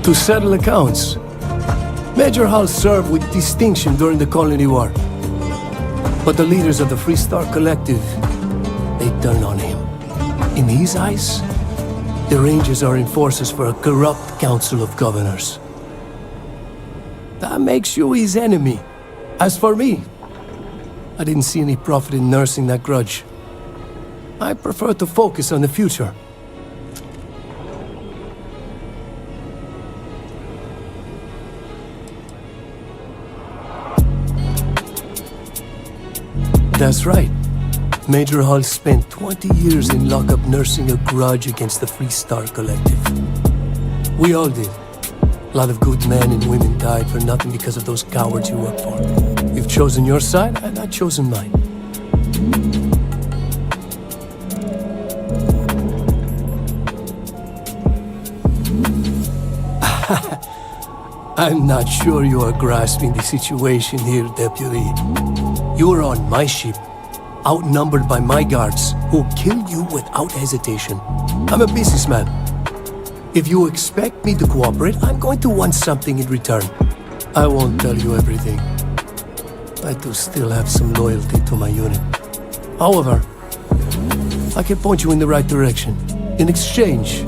To settle accounts. Major Hall served with distinction during the Colony War. But the leaders of the Free Star Collective, they turned on him. In his eyes, the Rangers are enforcers for a corrupt Council of Governors. That makes you his enemy. As for me, I didn't see any profit in nursing that grudge. I prefer to focus on the future. That's right. Major Hall spent 20 years in lockup nursing a grudge against the Free Star Collective. We all did. A lot of good men and women died for nothing because of those cowards you work for. You've chosen your side, and I've chosen mine. I'm not sure you are grasping the situation here, Deputy. You are on my ship, outnumbered by my guards, who'll kill you without hesitation. I'm a businessman. If you expect me to cooperate, I'm going to want something in return. I won't tell you everything. I do still have some loyalty to my unit. However, I can point you in the right direction. In exchange,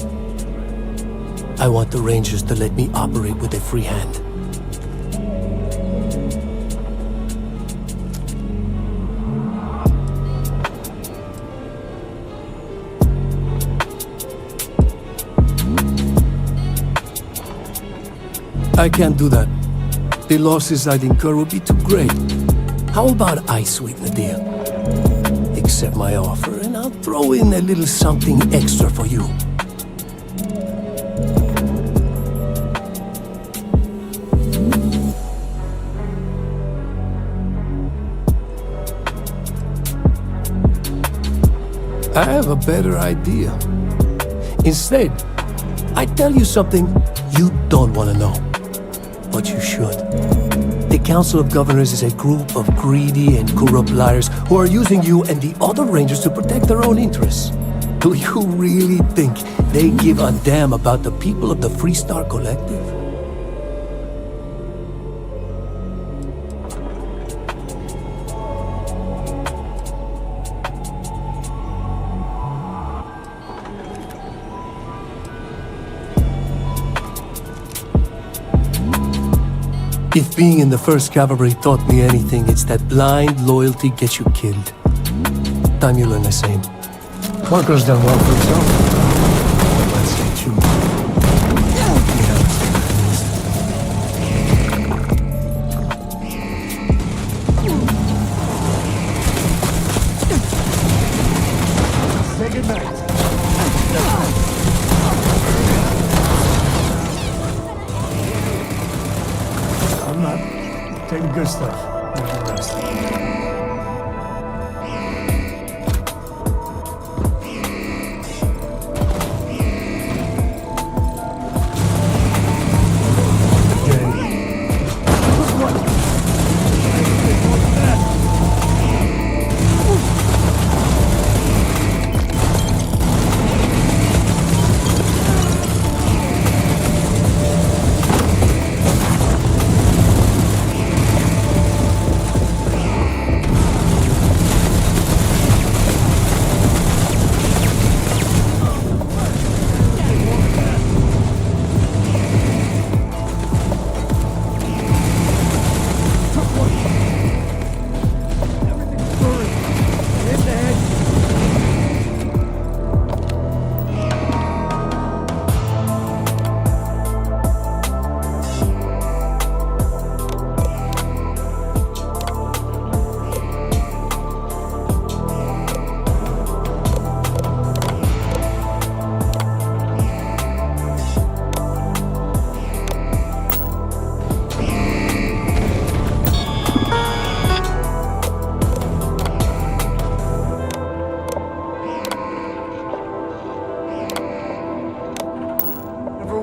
I want the Rangers to let me operate with a free hand. I can't do that. The losses I'd incur would be too great. How about I sweeten the deal? Accept my offer, and I'll throw in a little something extra for you. I have a better idea. Instead, I tell you something you don't want to know. But you should. The Council of Governors is a group of greedy and corrupt liars who are using you and the other Rangers to protect their own interests. Do you really think they give a damn about the people of the Free Star Collective? If being in the 1st Cavalry taught me anything, it's that blind loyalty gets you killed. Time you learn the same. Parker's done well for himself. Let's get you. Say goodnight. I'm not. Take the good stuff. Leave the rest.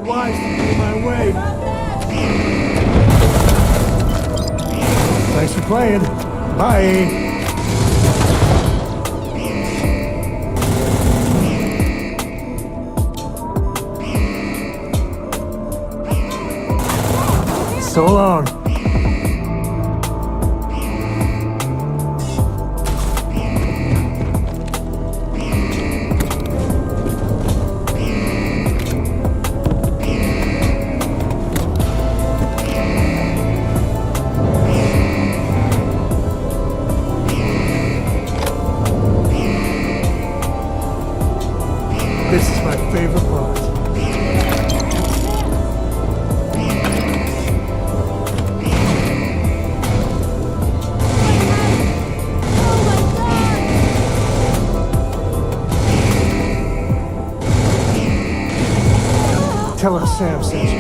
Wise to be my way. Thanks for playing. Bye. So long. This is my favorite part. Tell her Sam sent you.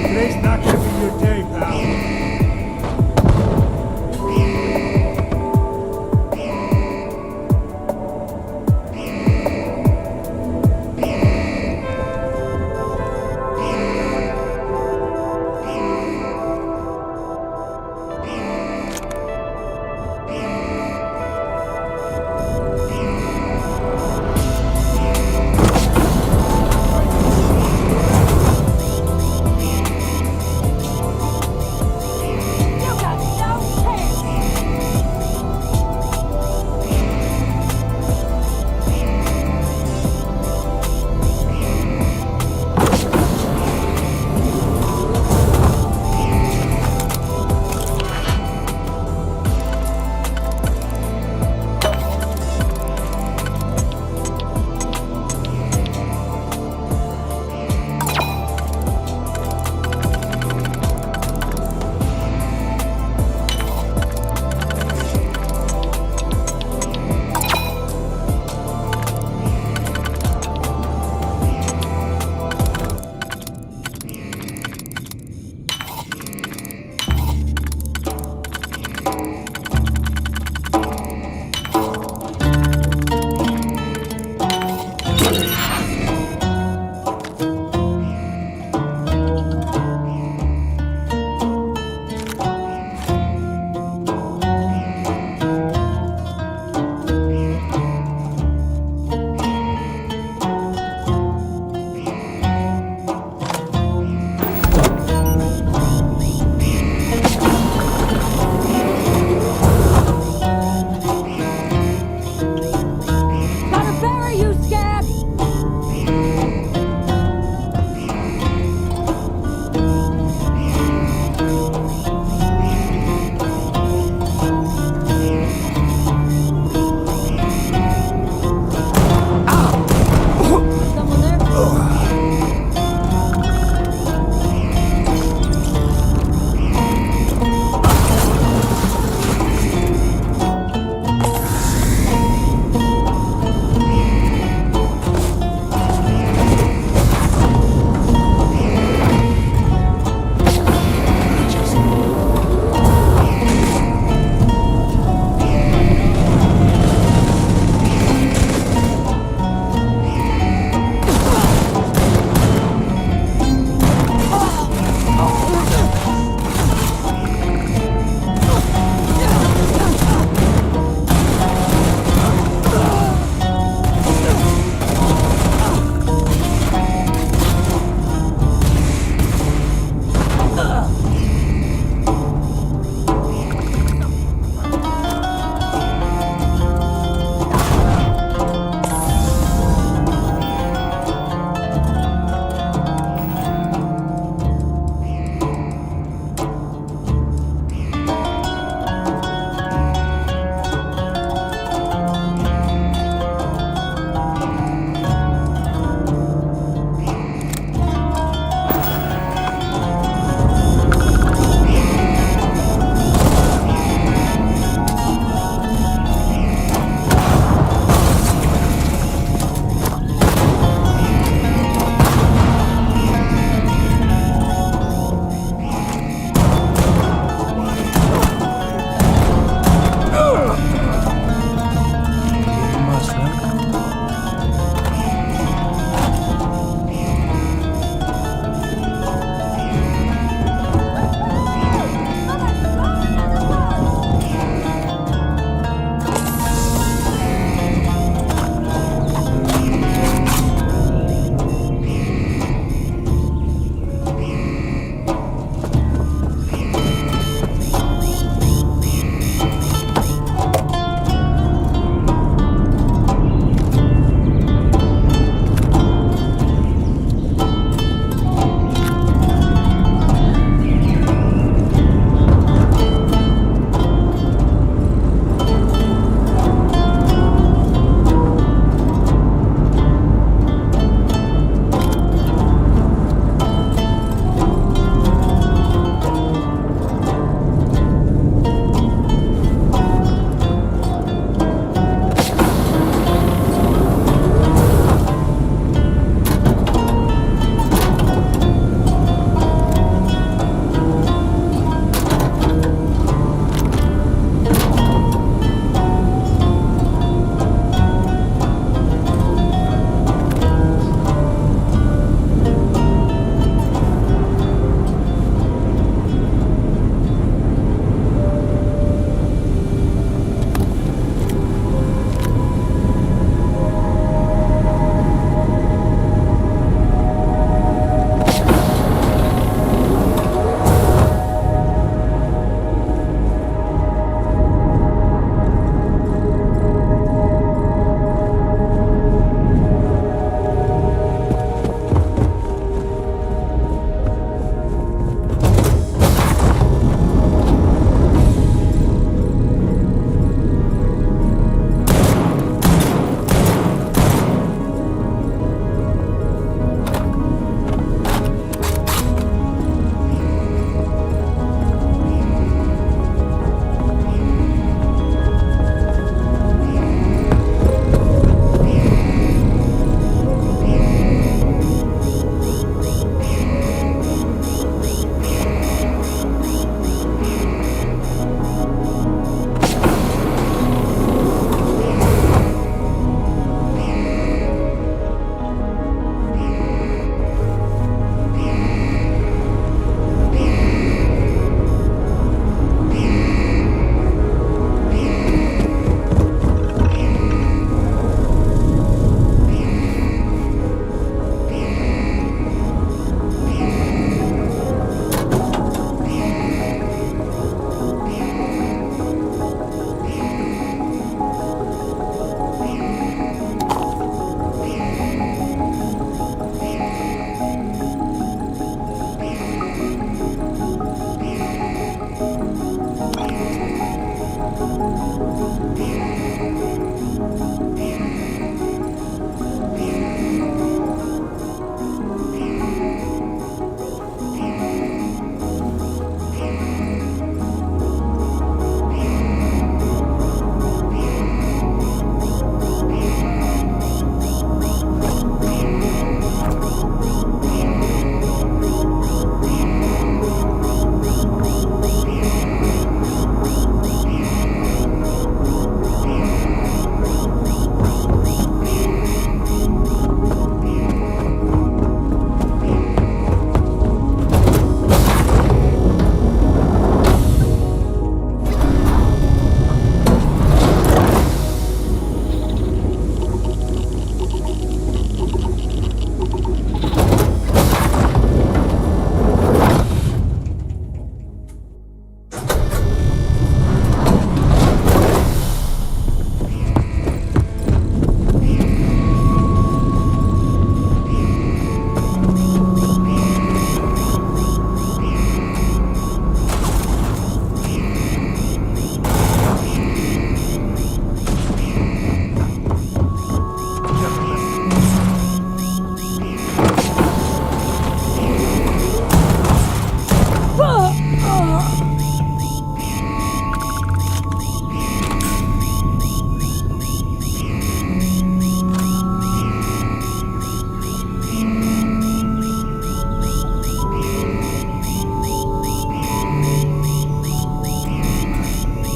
Today's not gonna be your day, pal.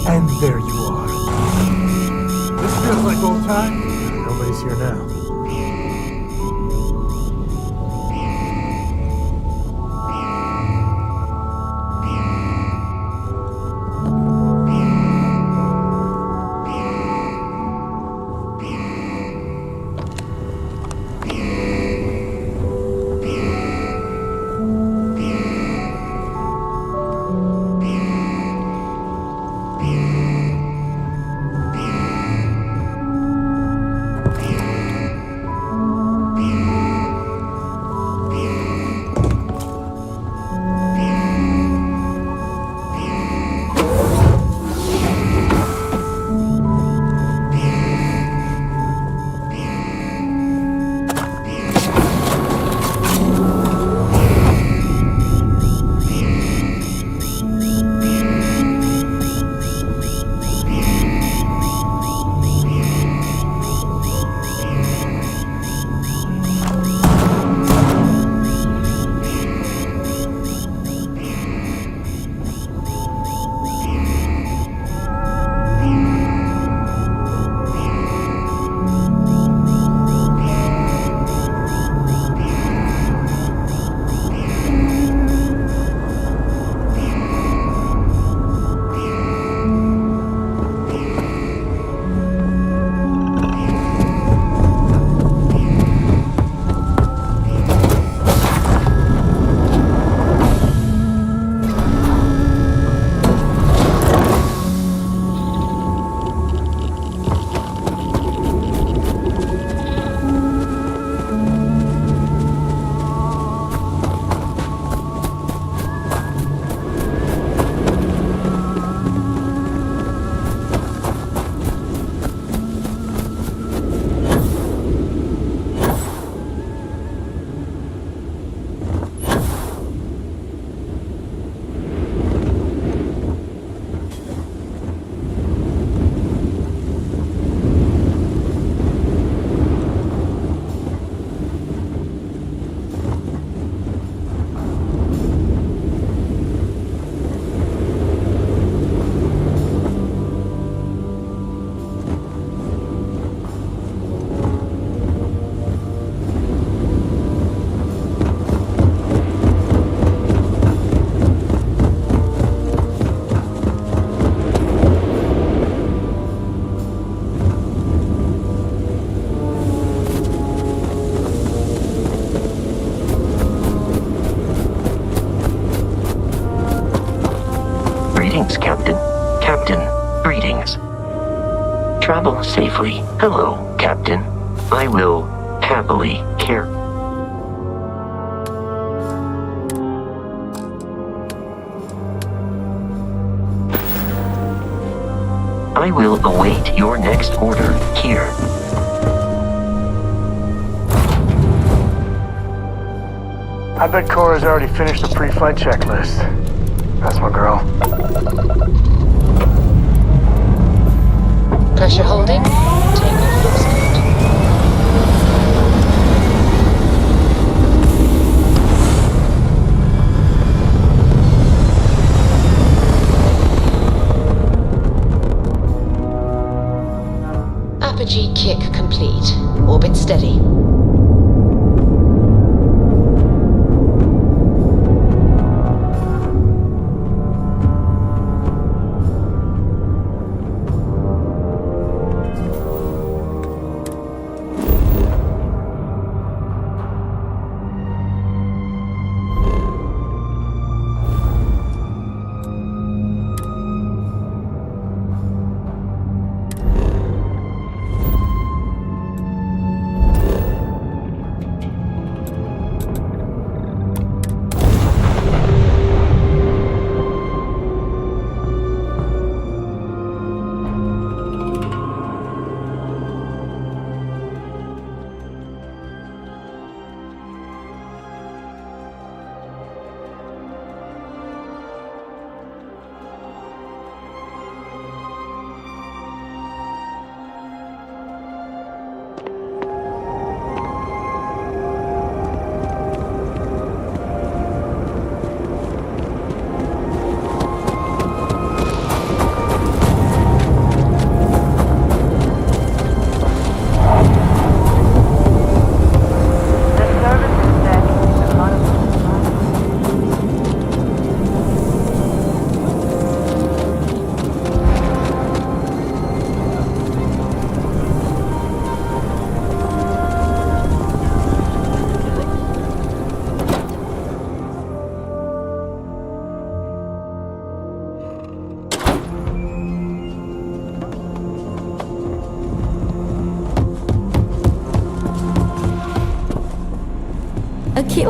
And there you are. This feels like old times. Nobody's here now. Greetings, Captain. Captain, greetings. Travel safely. Hello, Captain. I will happily care. I will await your next order here. I bet Cora's already finished the pre-flight checklist. That's my girl. Pressure holding. Takeoff looks good. Apogee kick complete. Orbit steady.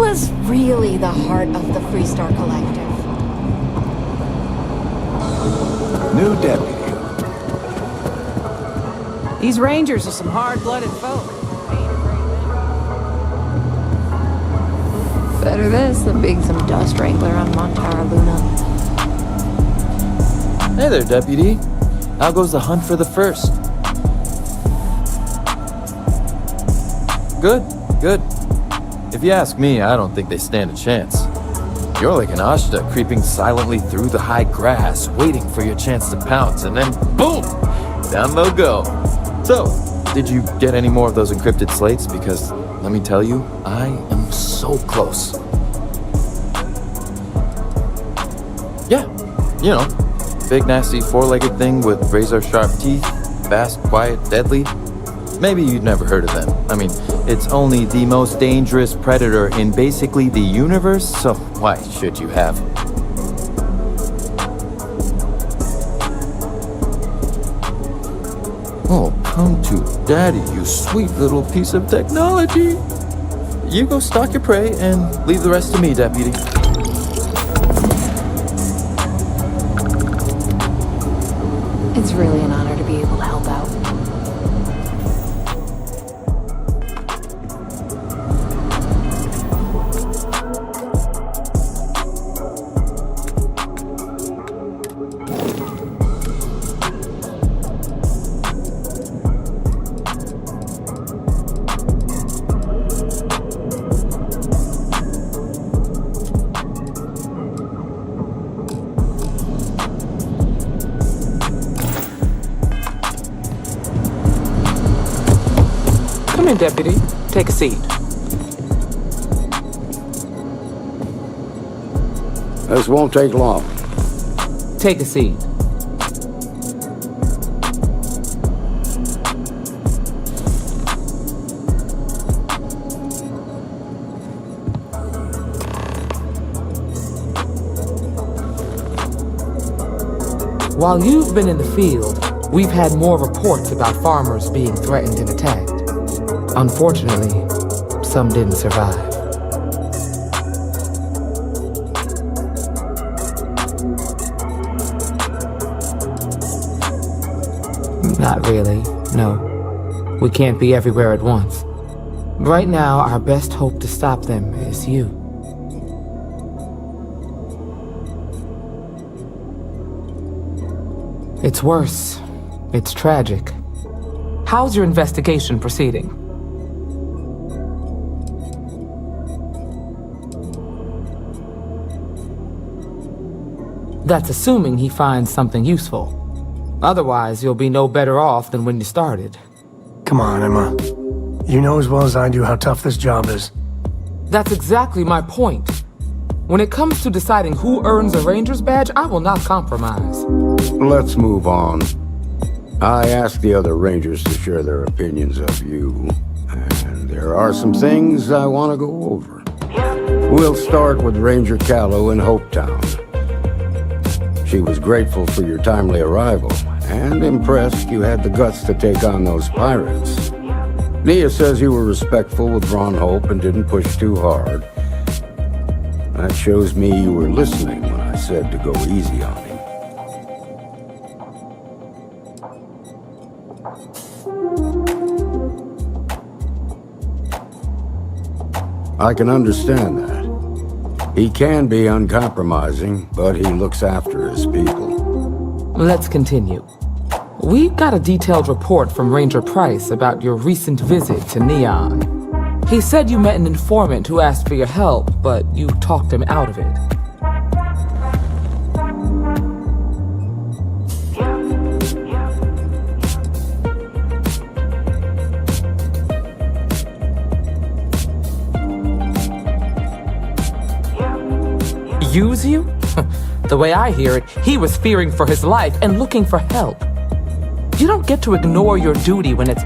was really the heart of the Freestar Collective. New deputy. These Rangers are some hard-blooded folk. Better this than being some dust wrangler on Montara Luna. Hey there, deputy. How goes the hunt for the first? Good, good. If you ask me, I don't think they stand a chance. You're like an Ashta creeping silently through the high grass, waiting for your chance to pounce, and then boom! Down they'll go. So, did you get any more of those encrypted slates? Because, let me tell you, I am so close. Yeah, you know, big nasty four-legged thing with razor-sharp teeth, fast, quiet, deadly. Maybe you'd never heard of them. I mean, it's only the most dangerous predator in basically the universe, so why should you have? Oh, come to daddy, you sweet little piece of technology. You go stalk your prey and leave the rest to me, deputy. It's really an honor to be able to help out. Come in, deputy. Take a seat. This won't take long. Take a seat. While you've been in the field, we've had more reports about farmers being threatened and attacked. Unfortunately, some didn't survive. Not really, no. We can't be everywhere at once. Right now, our best hope to stop them is you. It's worse. It's tragic. How's your investigation proceeding? That's assuming he finds something useful. Otherwise, you'll be no better off than when you started. Come on, Emma. You know as well as I do how tough this job is. That's exactly my point. When it comes to deciding who earns a Ranger's badge, I will not compromise. Let's move on. I asked the other Rangers to share their opinions of you, and there are some things I want to go over. We'll start with Ranger Callow in Hopetown. She was grateful for your timely arrival, and impressed you had the guts to take on those pirates. Nia says you were respectful with Ron Hope and didn't push too hard. That shows me you were listening when I said to go easy on him. I can understand that. He can be uncompromising, but he looks after his people. Let's continue. We got a detailed report from Ranger Price about your recent visit to Neon. He said you met an informant who asked for your help, but you talked him out of it. Use you? The way I hear it, he was fearing for his life and looking for help. You don't get to ignore your duty when it's...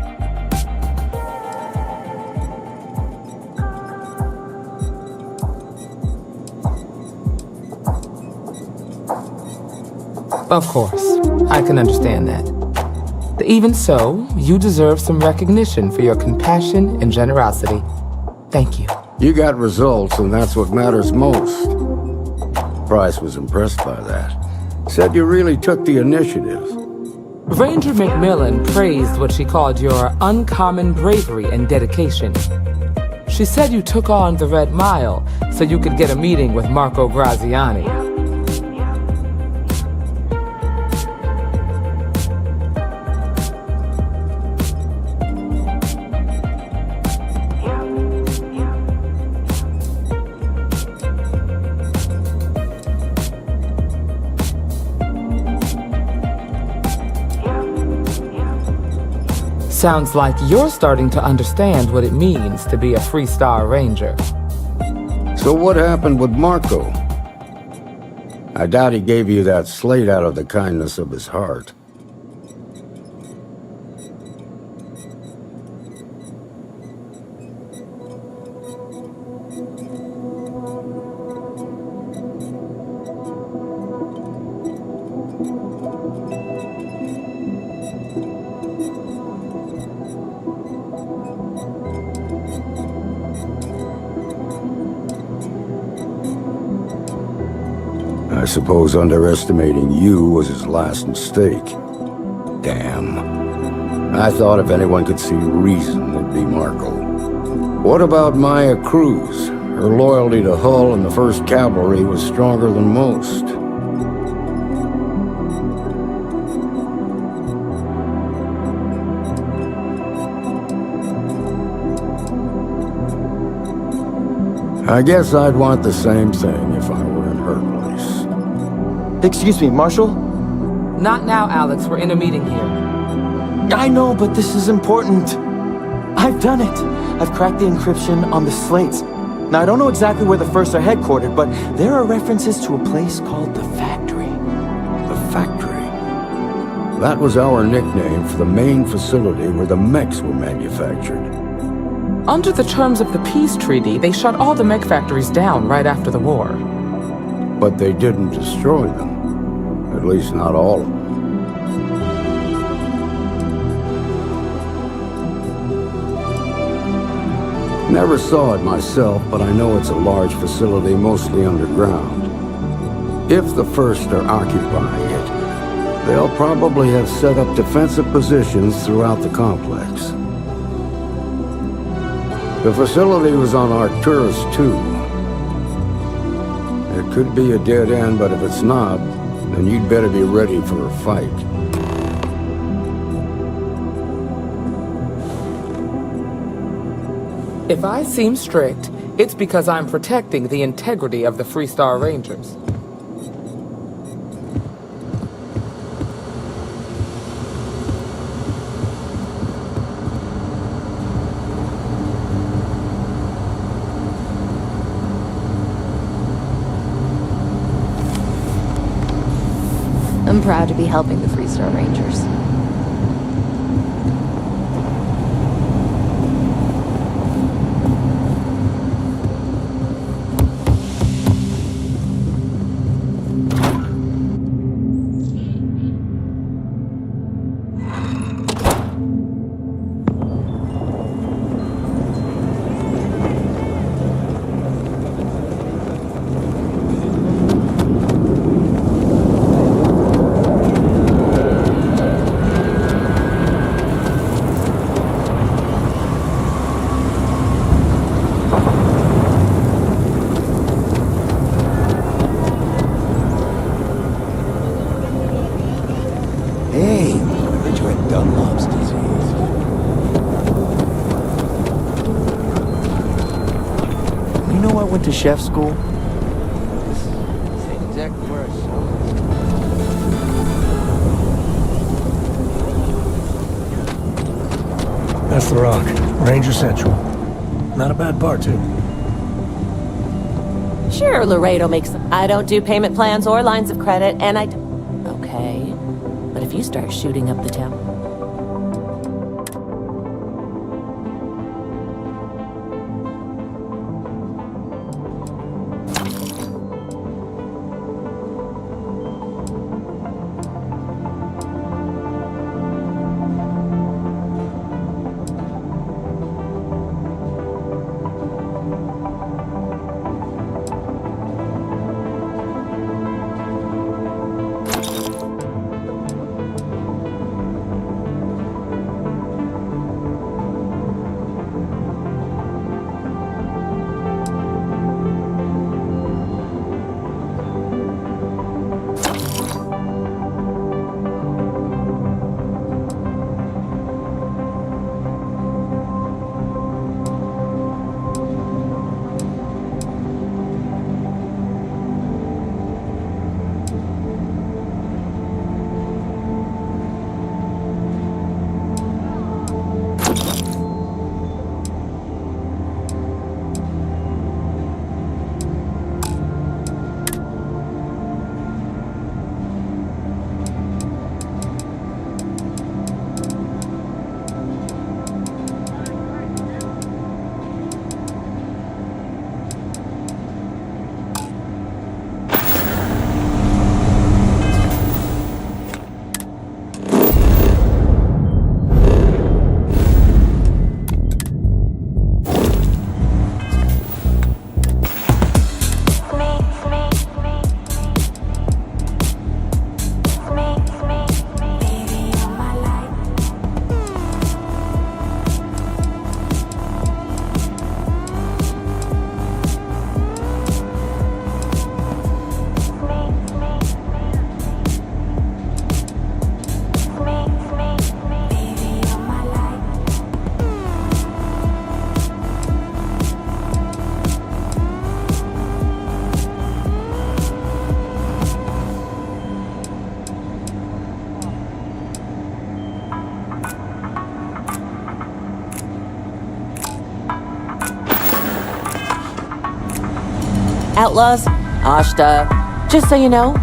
Of course, I can understand that. Even so, you deserve some recognition for your compassion and generosity. Thank you. You got results, and that's what matters most. Price was impressed by that. Said you really took the initiative. Ranger McMillan praised what she called your uncommon bravery and dedication. She said you took on the Red Mile so you could get a meeting with Marco Graziani. Sounds like you're starting to understand what it means to be a Freestar Ranger. So what happened with Marco? I doubt he gave you that slate out of the kindness of his heart. I suppose underestimating you was his last mistake. Damn. I thought if anyone could see reason, it'd be Marco. What about Maya Cruz? Her loyalty to Hull and the 1st Cavalry was stronger than most. I guess I'd want the same thing if I were in her place. Excuse me, Marshal? Not now, Alex. We're in a meeting here. I know, but this is important. I've done it. I've cracked the encryption on the slates. Now, I don't know exactly where the First are headquartered, but there are references to a place called the Factory. The Factory? That was our nickname for the main facility where the mechs were manufactured. Under the terms of the peace treaty, they shut all the mech factories down right after the war. But they didn't destroy them. At least not all of them. Never saw it myself, but I know it's a large facility, mostly underground. If the First are occupying it, they'll probably have set up defensive positions throughout the complex. The facility was on Arcturus 2. It could be a dead end, but if it's not, then you'd better be ready for a fight. If I seem strict, it's because I'm protecting the integrity of the Freestar Rangers. I'm proud to be helping the Freestar Rangers. To chef school. This ain't exactly where I saw. That's the Rock. Ranger Central. Not a bad bar, too. Sure, Laredo makes them. I don't do payment plans or lines of credit, and I... Okay. But if you start shooting up the town... Outlaws, Ashta. Just so you know.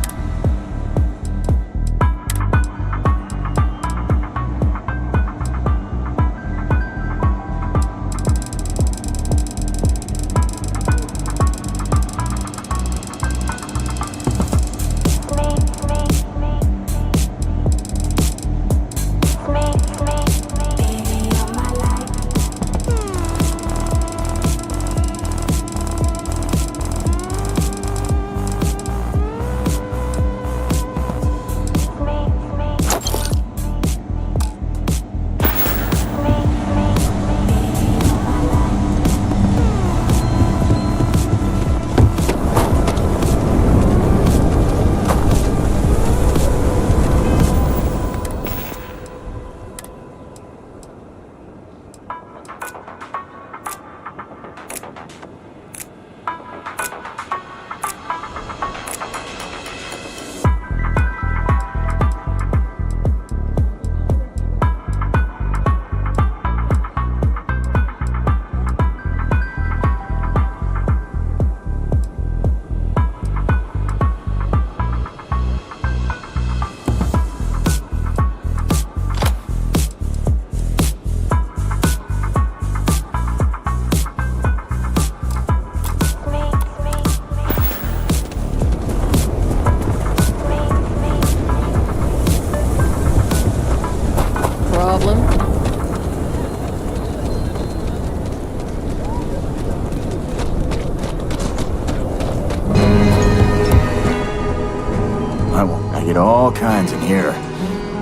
I get all kinds in here.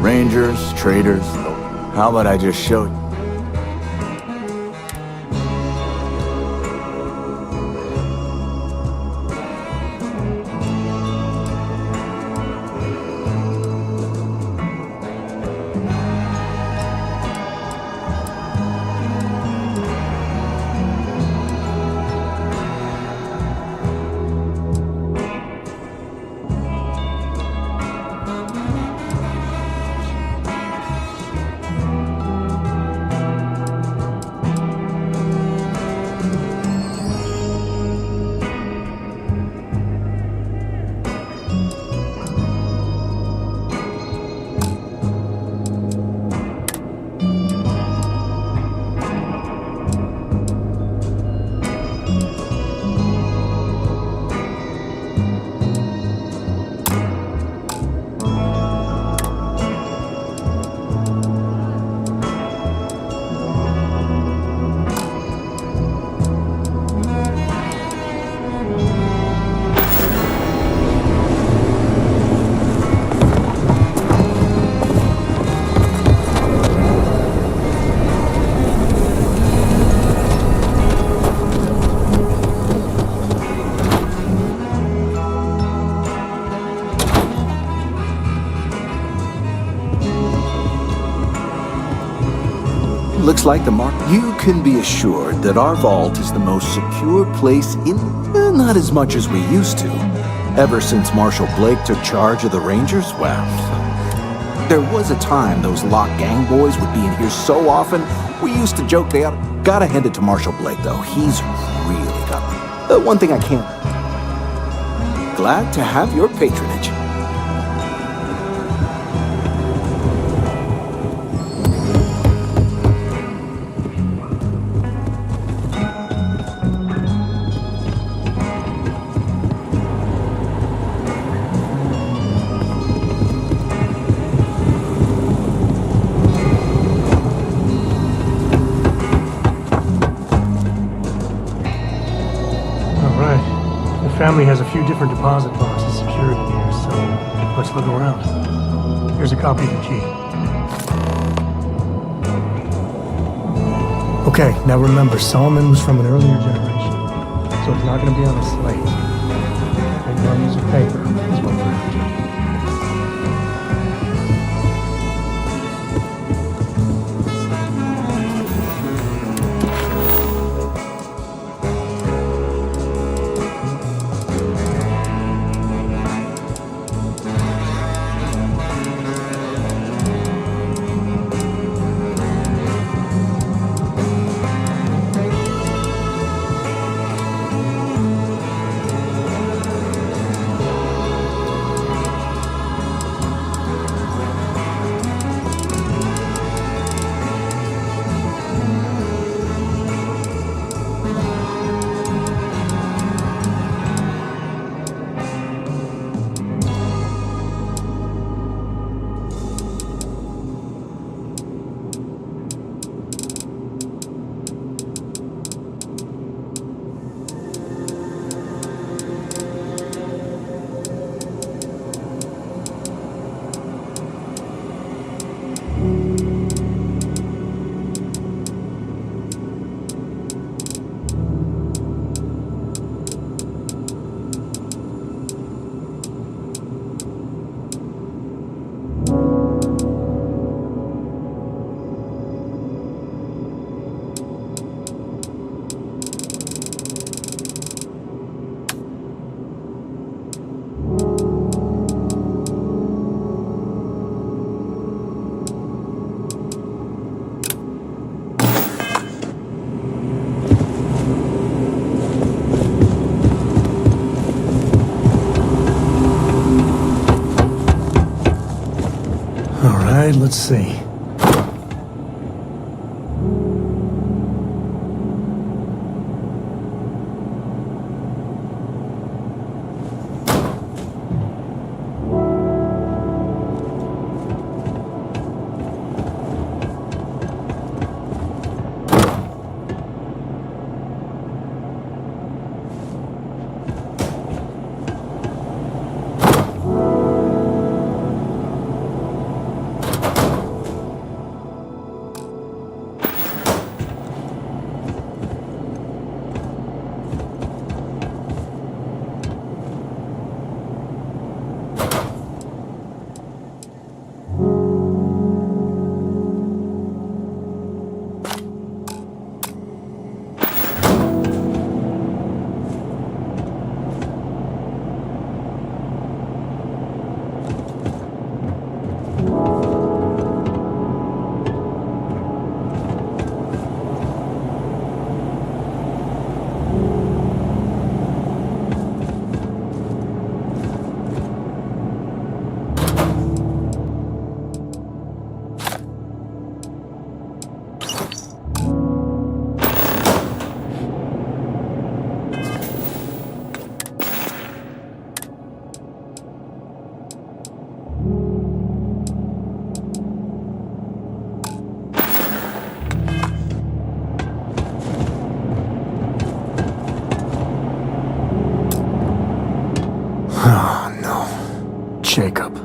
Rangers, traders. How about I just show you? Looks like the mark. You can be assured that our vault is the most secure place in... not as much as we used to. Ever since Marshal Blake took charge of the Rangers, well... There was a time those lock gang boys would be in here so often, we used to joke they gotta hand it to Marshal Blake, though. He's really got... one thing I can't... Glad to have your patronage. Family has a few different deposit boxes secured in here, so let's look around. Here's a copy of the key. Okay, now remember, Solomon was from an earlier generation, so it's not going to be on a slate. Big bundles of paper is what we're after. All right, let's see. Oh, no. Jacob.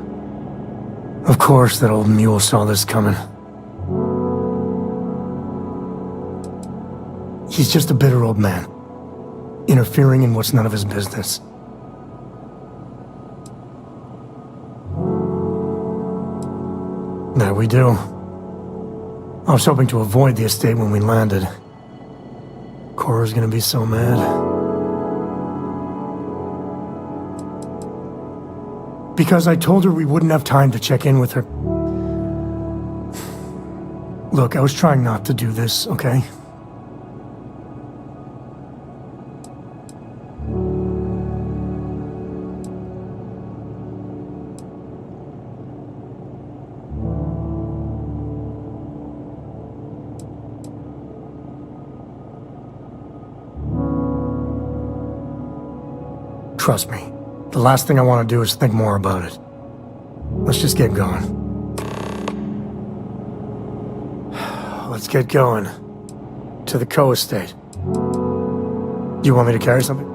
Of course that old mule saw this coming. He's just a bitter old man, interfering in what's none of his business. There we do. I was hoping to avoid the estate when we landed. Cora's gonna be so mad. Because I told her we wouldn't have time to check in with her. Look, I was trying not to do this, okay? Trust me. The last thing I want to do is think more about it. Let's just get going. Let's get going. To the Co estate. You want me to carry something?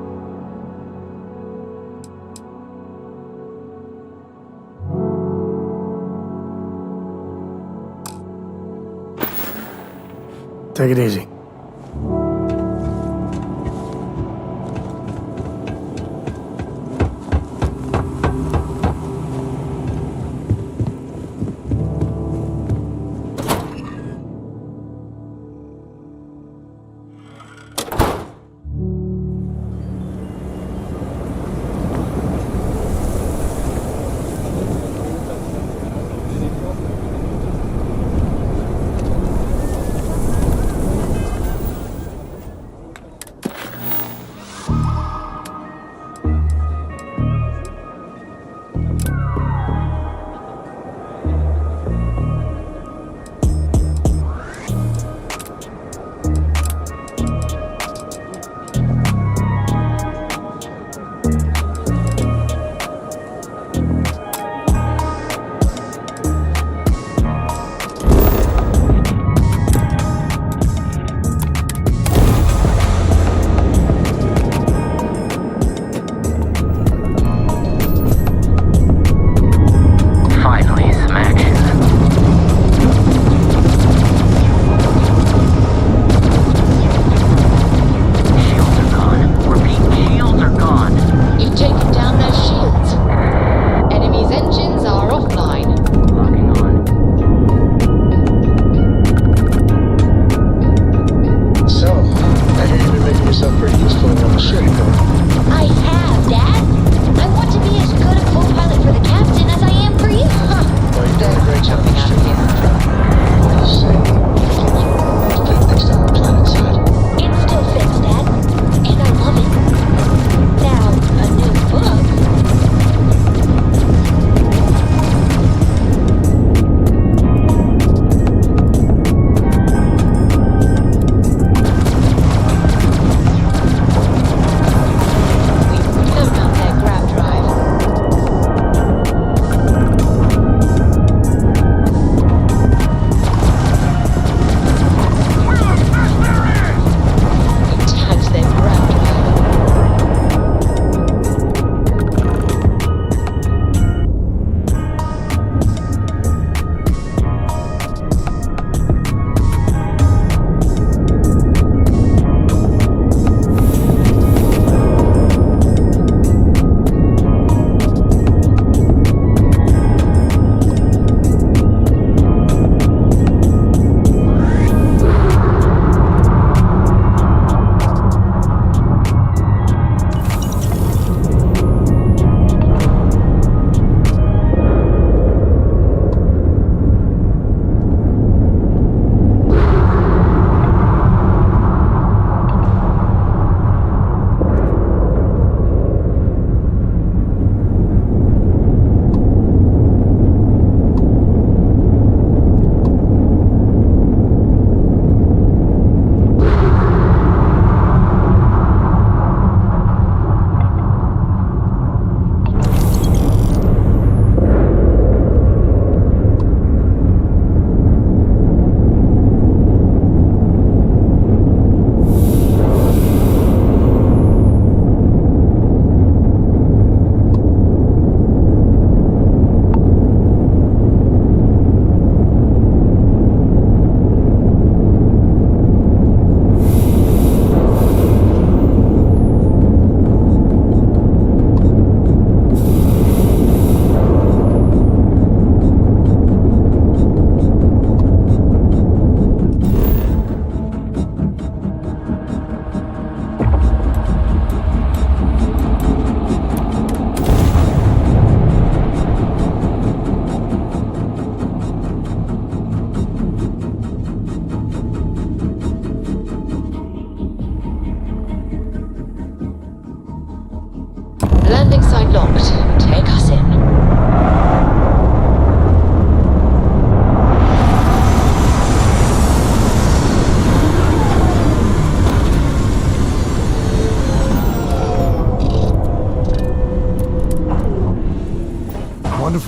Take it easy.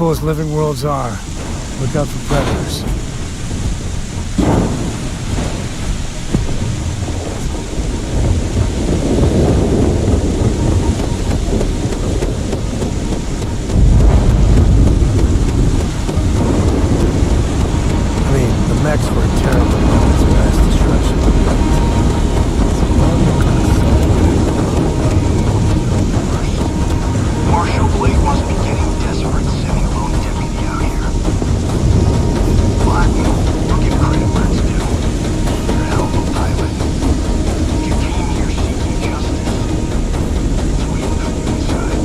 beautiful as living worlds are, look out for predators. I mean, the mechs were terrible weapons of mass destruction. Marshal Blake must be getting desperate sending a lone deputy out here. But you'll give credit where it's due. You're a hell of a pilot. You came here seeking justice. It's waiting on you inside.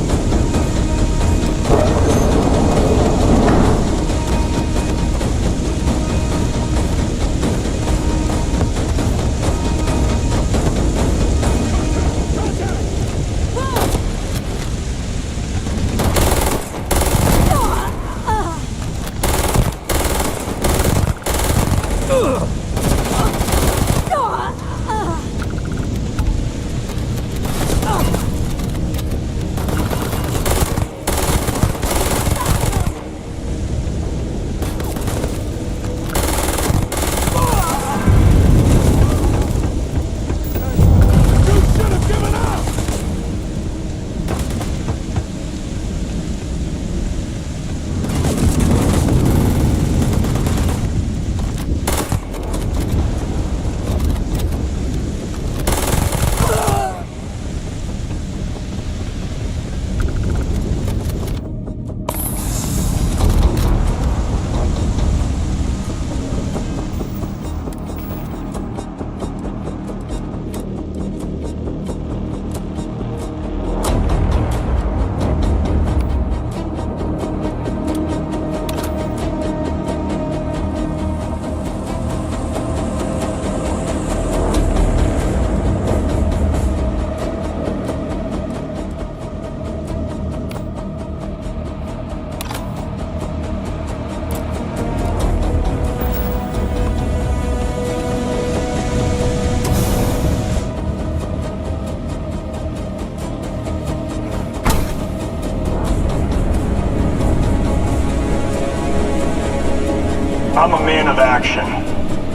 I'm a man of action.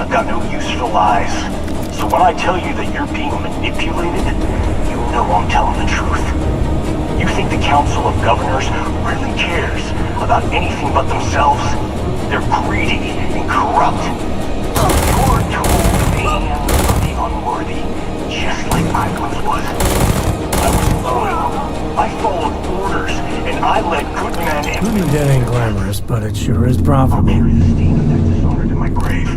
I've got no use for lies. So when I tell you that you're being manipulated, you know I'm telling the truth. You think the Council of Governors really cares about anything but themselves? They're greedy and corrupt. You're told and the unworthy, just like I once was. I was loyal. I followed orders, and I let good men and Living dead ain't glamorous, but it sure is profitable. carry the stain of that dishonor to my grave.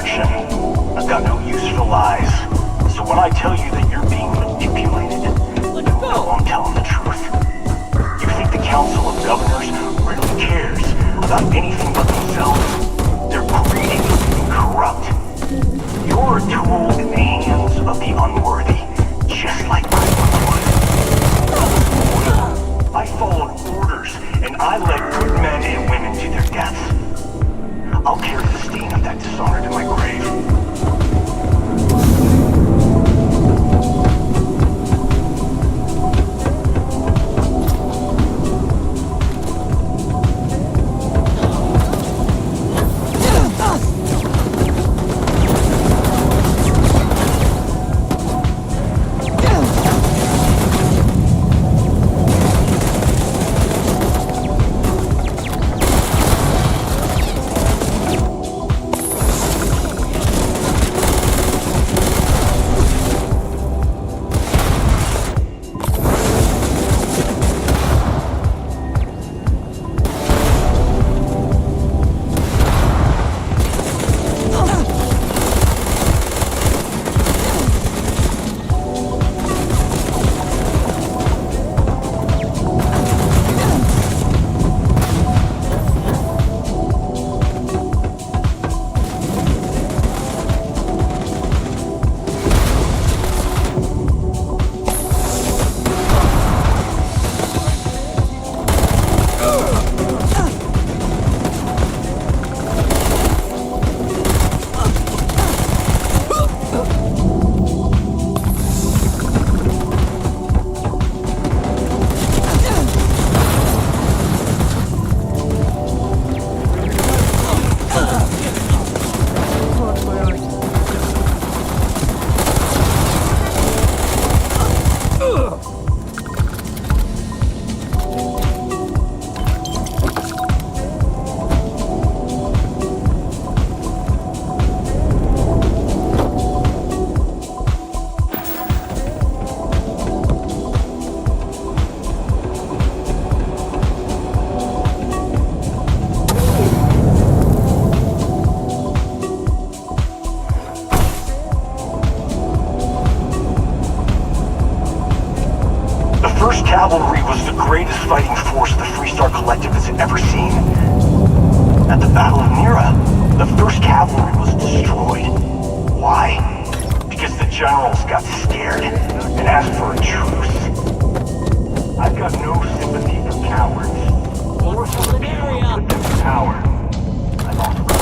action. I've got no use for lies. So when I tell you that you're being manipulated, you know I'm telling the truth. You think the Council of Governors really cares about anything but themselves? They're greedy and corrupt. You're a tool in the hands of the unworthy, just like I was. I followed orders, and I led good men and women to their deaths. I'll carry the stain of that dishonor to my grave. Cavalry was the greatest fighting force the Freestar Collective has ever seen. At the Battle of Nira, the 1st Cavalry was destroyed. Why? Because the generals got scared and asked for a truce. I've got no sympathy for cowards, or for the people who put them in power. I've also got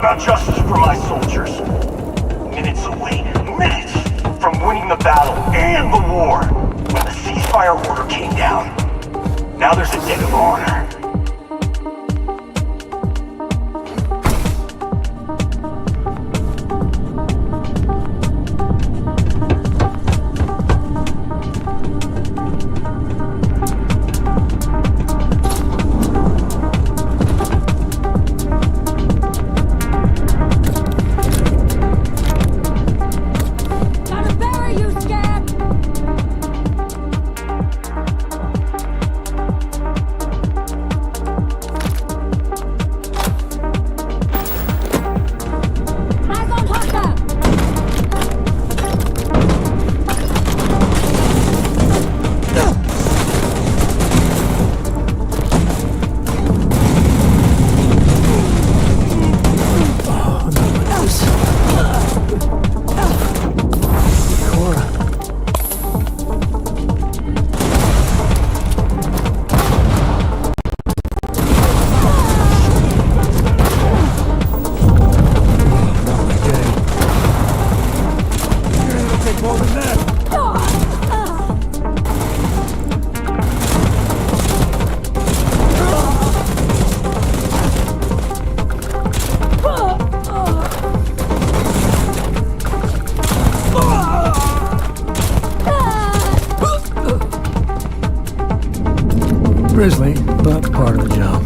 about justice for my soldiers. Minutes away, minutes from winning the battle and the war, when the ceasefire order came down. Now there's a debt of honor. Grisly, but part of the job.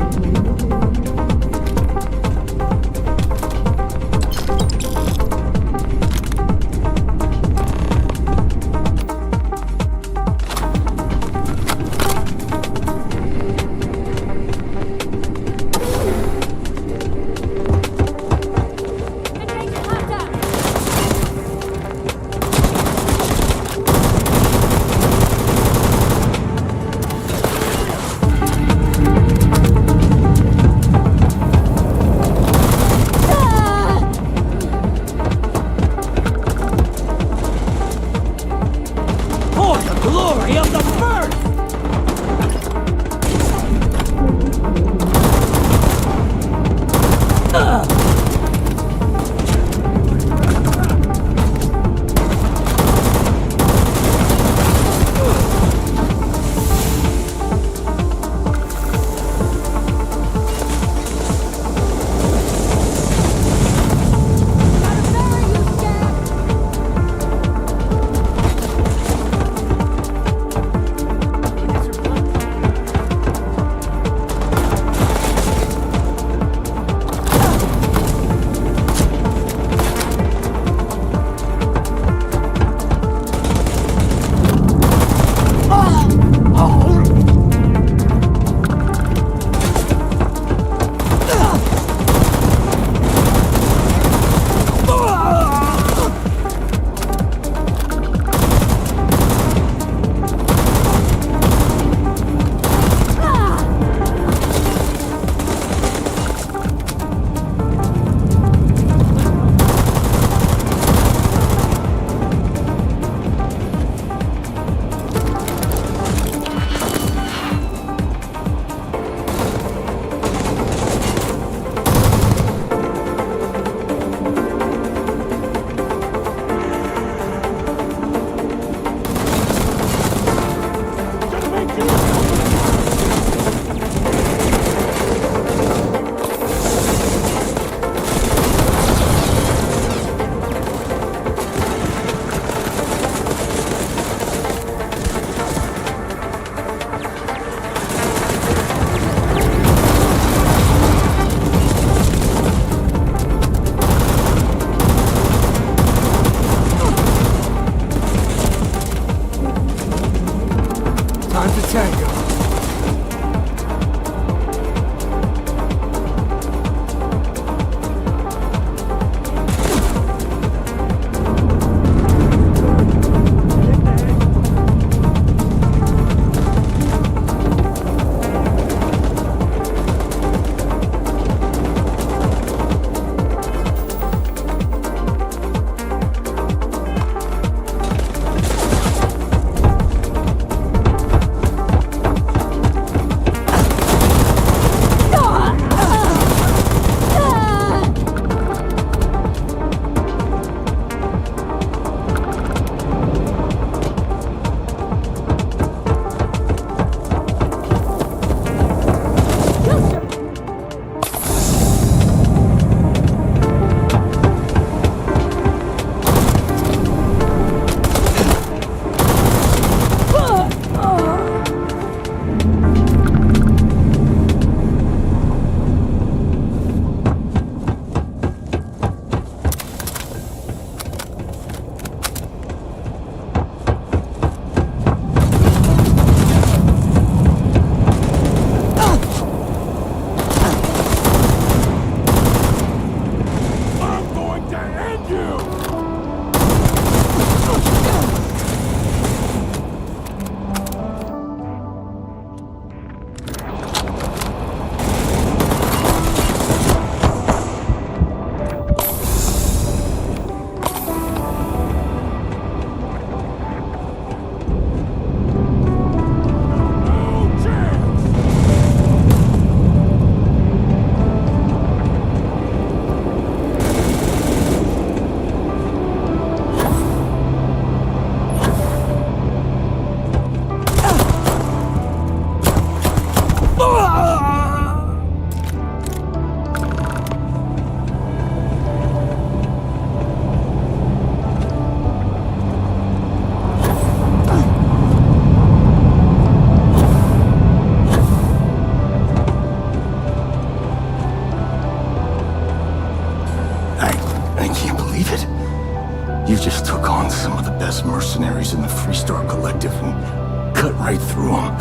sentries in the Freestar Collective and cut right through them.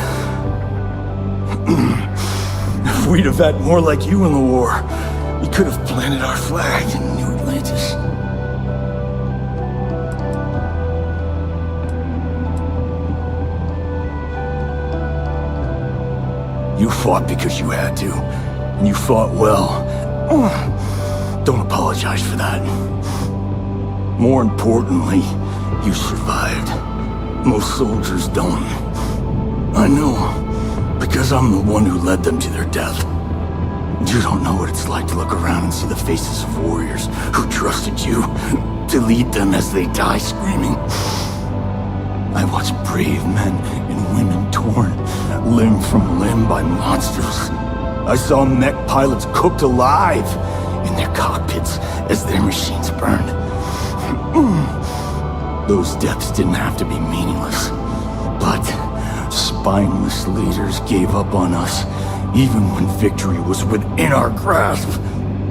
If we'd have had more like you in the war, we could have planted our flag in New Atlantis. You fought because you had to, and you fought well. Don't apologize for that. More importantly, you survived. Most soldiers don't. I know, because I'm the one who led them to their death. You don't know what it's like to look around and see the faces of warriors who trusted you to lead them as they die screaming. I watched brave men and women torn limb from limb by monsters. I saw mech pilots cooked alive in their cockpits as their machines burned. Those deaths didn't have to be meaningless, but spineless leaders gave up on us even when victory was within our grasp.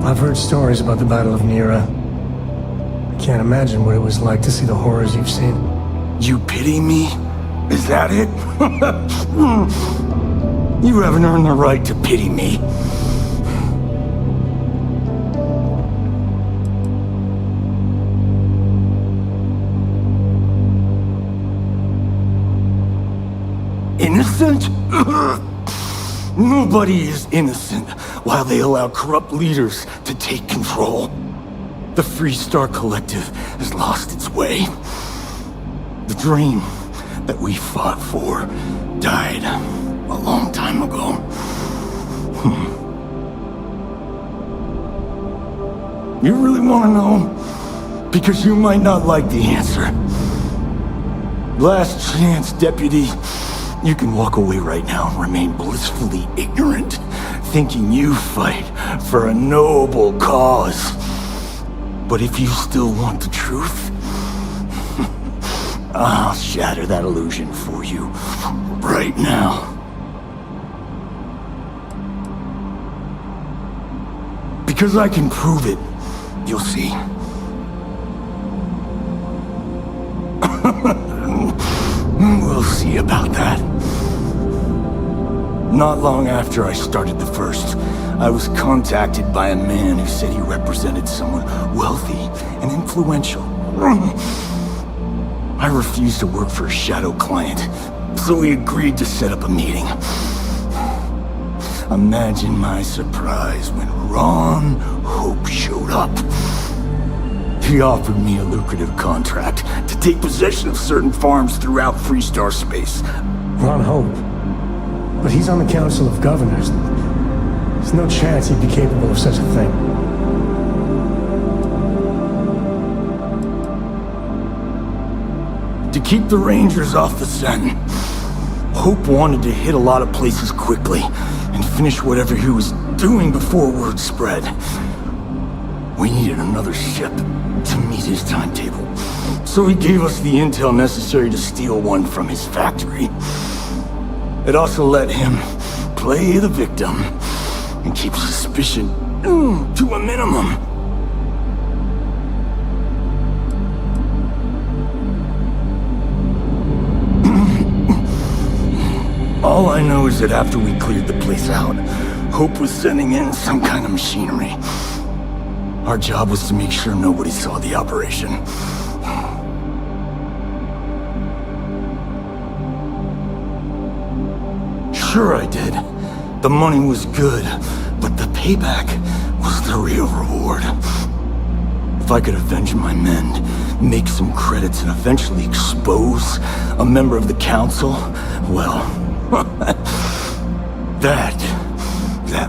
I've heard stories about the Battle of Nira. I can't imagine what it was like to see the horrors you've seen. You pity me? Is that it? You haven't earned the right to pity me. Innocent? Nobody is innocent while they allow corrupt leaders to take control. The Freestar Collective has lost its way. The dream that we fought for died a long time ago. You really want to know? Because you might not like the answer. Last chance, Deputy. You can walk away right now and remain blissfully ignorant, thinking you fight for a noble cause. But if you still want the truth, I'll shatter that illusion for you right now. Because I can prove it. You'll see. We'll see about that. Not long after I started the First, I was contacted by a man who said he represented someone wealthy and influential. I refused to work for a shadow client, so he agreed to set up a meeting. Imagine my surprise when Ron Hope showed up. He offered me a lucrative contract to take possession of certain farms throughout Freestar space. Ron Hope? But he's on the Council of Governors. There's no chance he'd be capable of such a thing. To keep the Rangers off the scent, Hope wanted to hit a lot of places quickly and finish whatever he was doing before word spread. We needed another ship to meet his timetable, so he gave us the intel necessary to steal one from his factory. It also let him play the victim and keep suspicion to a minimum. All I know is that after we cleared the place out, Hope was sending in some kind of machinery. Our job was to make sure nobody saw the operation. Sure I did. The money was good, but the payback was the real reward. If I could avenge my men, make some credits, and eventually expose a member of the council, well, that,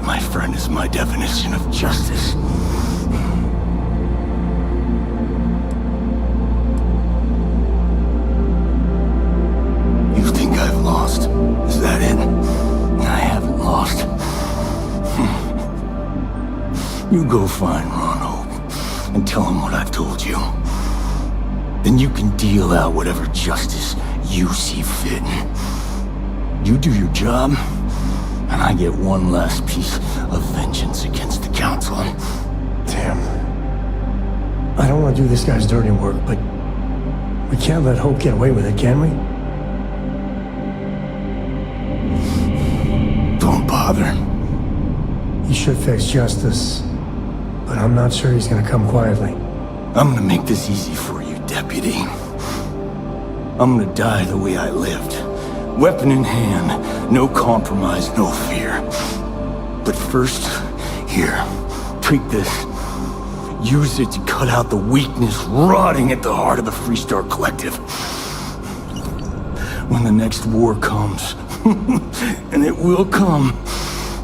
my friend, is my definition of justice. You think I've lost? Is that it? I haven't lost. You go find Ron Hope and tell him what I've told you. Then you can deal out whatever justice you see fit. You do your job, and I get one last piece of vengeance against the Council. Damn. I don't want to do this guy's dirty work, but We can't let Hope get away with it, can we? Don't bother. He should face justice, but I'm not sure he's gonna come quietly. I'm gonna make this easy for you, Deputy. I'm gonna die the way I lived. Weapon in hand, no compromise, no fear. But first, here, take this. Use it to cut out the weakness rotting at the heart of the Freestar Collective. When the next war comes, and it will come,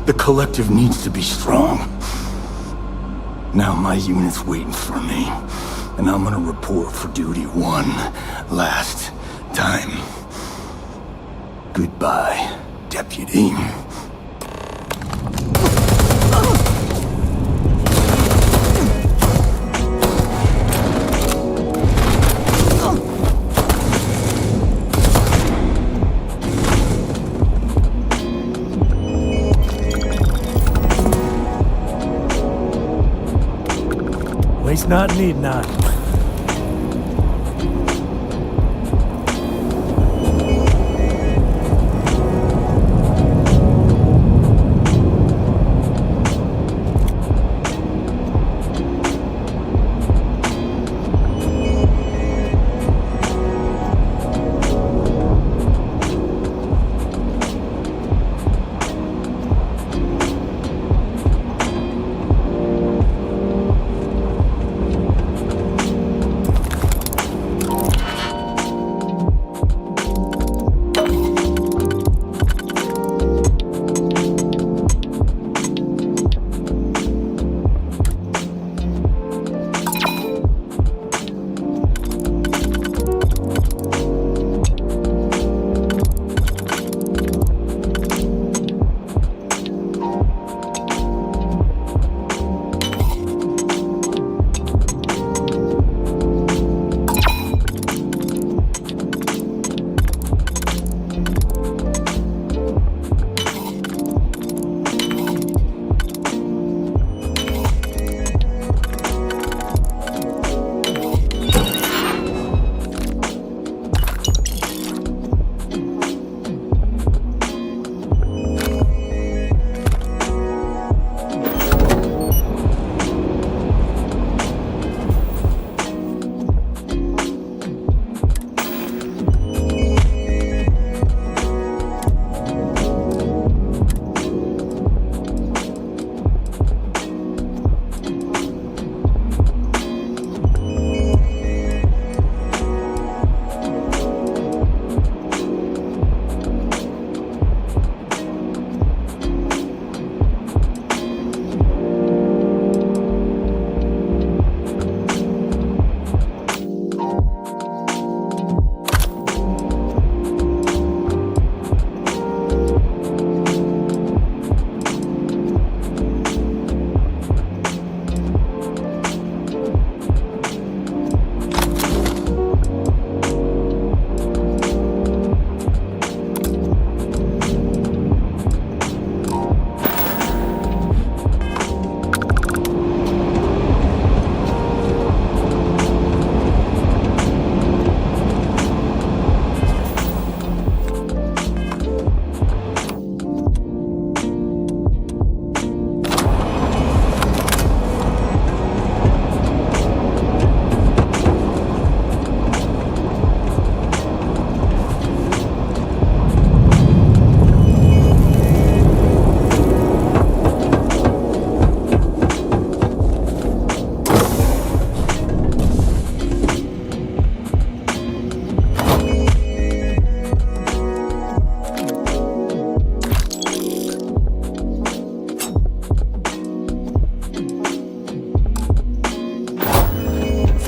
the Collective needs to be strong. Now my unit's waiting for me, and I'm gonna report for duty one last time. Goodbye, Deputy. Waste not, need not.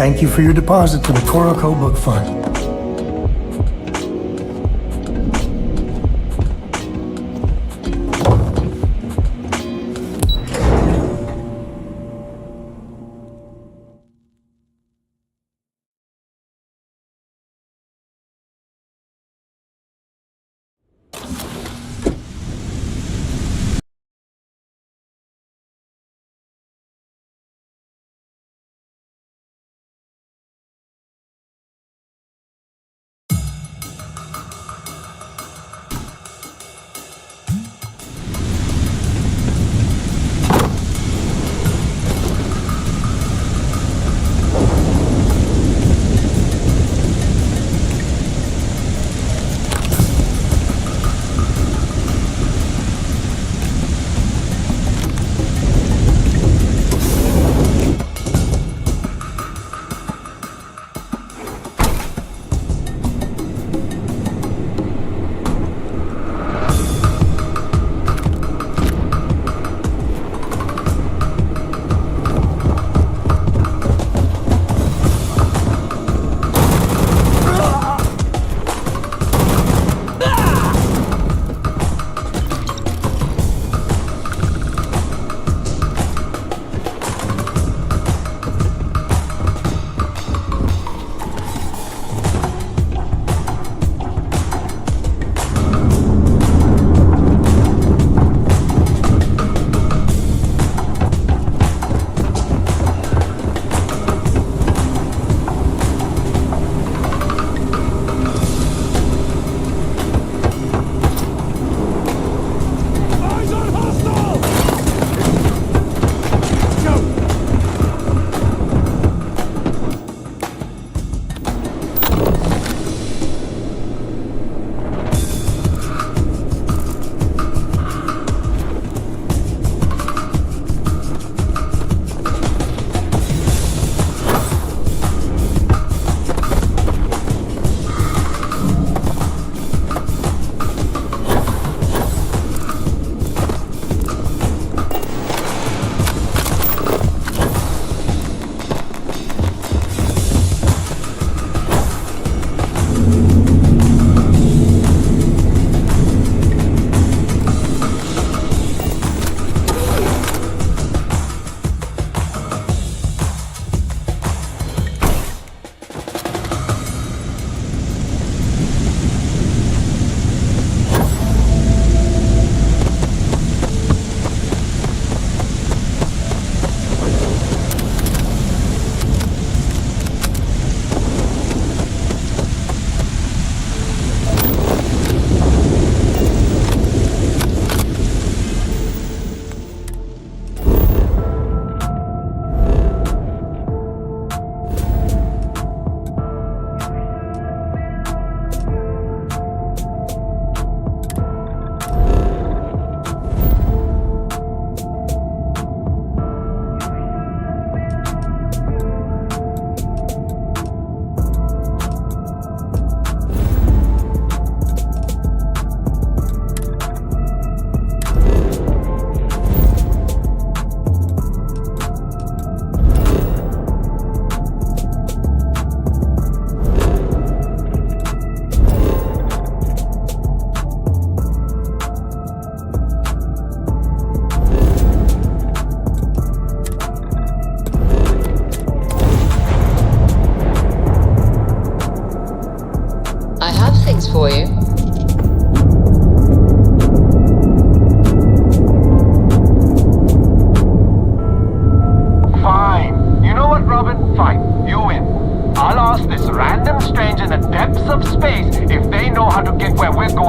Thank you for your deposit to the Coroco Book Fund.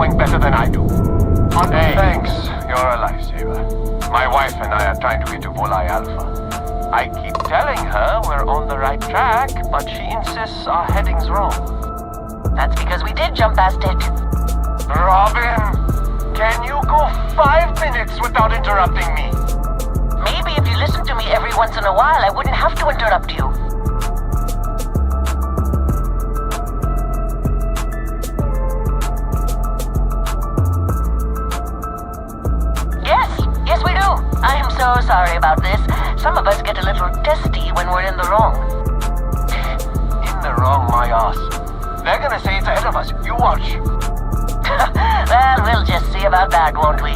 going better than I do. Hey, thanks. You're a lifesaver. My wife and I are trying to get to Volai Alpha. I keep telling her we're on the right track, but she insists our heading's wrong. That's because we did jump past it. Robin, can you go 5 minutes without interrupting me? Maybe if you listened to me every once in a while, I wouldn't have to interrupt you. Yes, we do. I am so sorry about this. Some of us get a little testy when we're in the wrong. In the wrong, my ass. They're gonna say it's ahead of us. You watch. Well, we'll just see about that, won't we?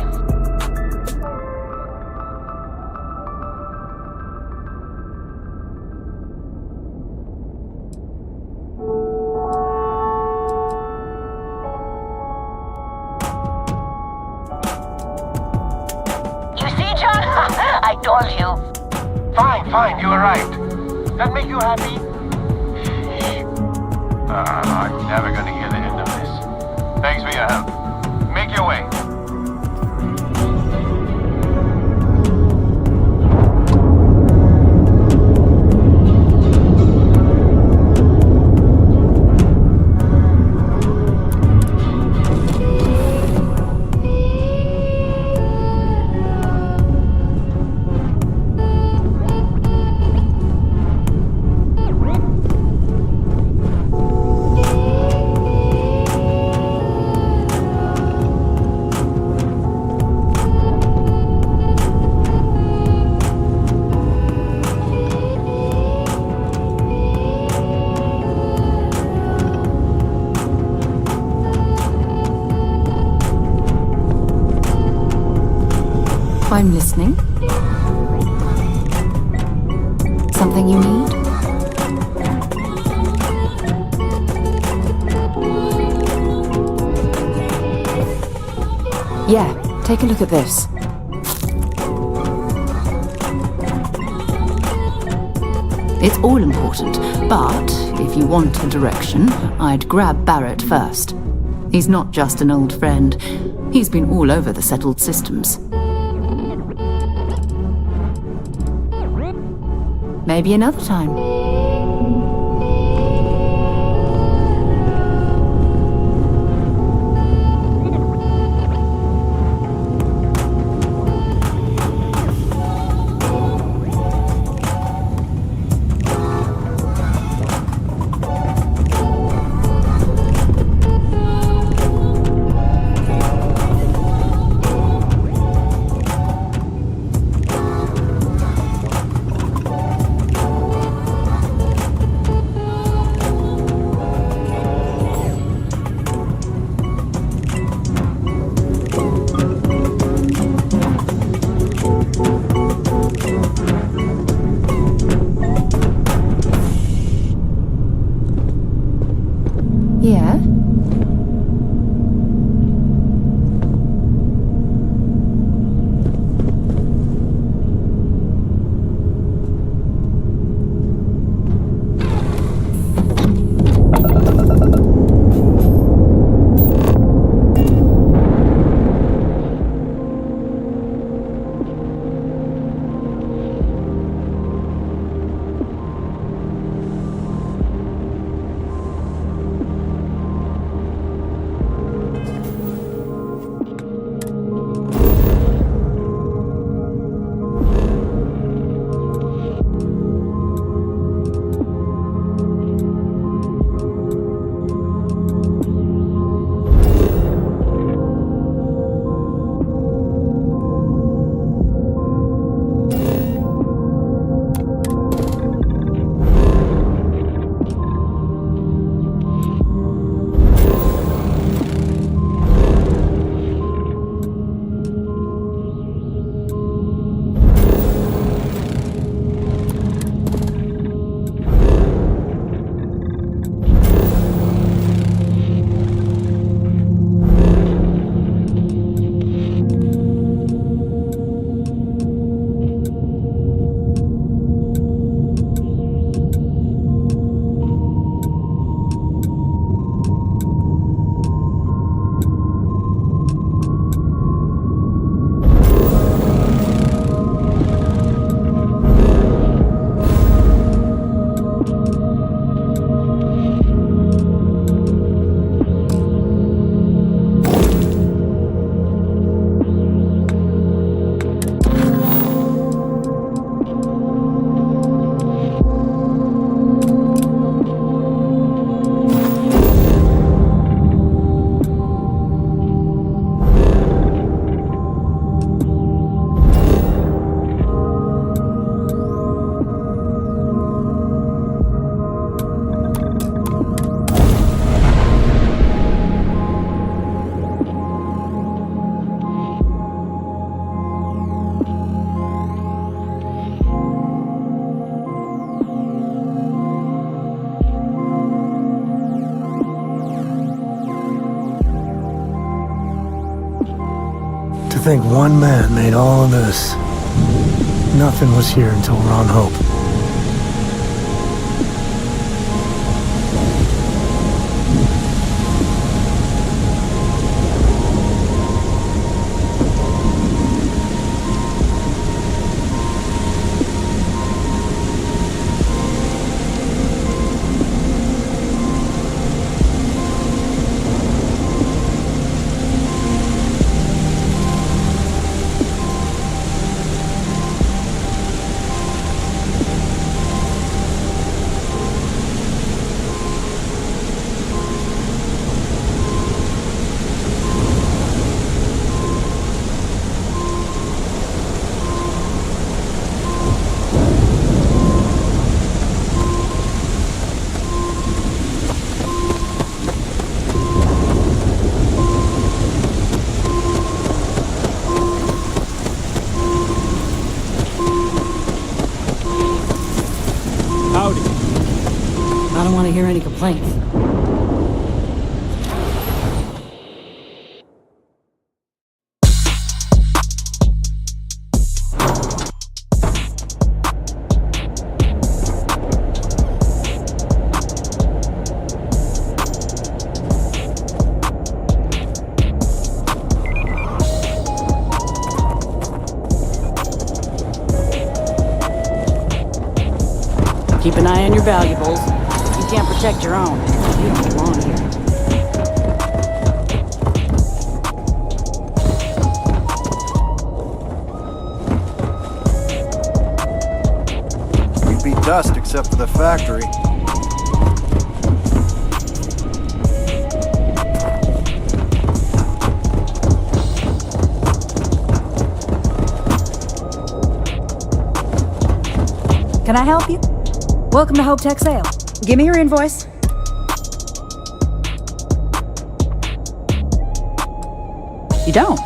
You see, John? I told you. Fine, you were right. That make you happy? I'm never gonna hear the end of this. Thanks for your help. Make your way. I'm listening. Something you need? Yeah, take a look at this. It's all important, but if you want a direction, I'd grab Barrett first. He's not just an old friend. He's been all over the settled systems. Maybe another time. To think one man made all of this. Nothing was here until we're on Hope. I don't want to hear any complaints. Keep an eye on your valuables. You can't protect your own. You don't belong here. We'd be dust except for the factory. Can I help you? Welcome to Hope Tech Sale. Give me your invoice. You don't?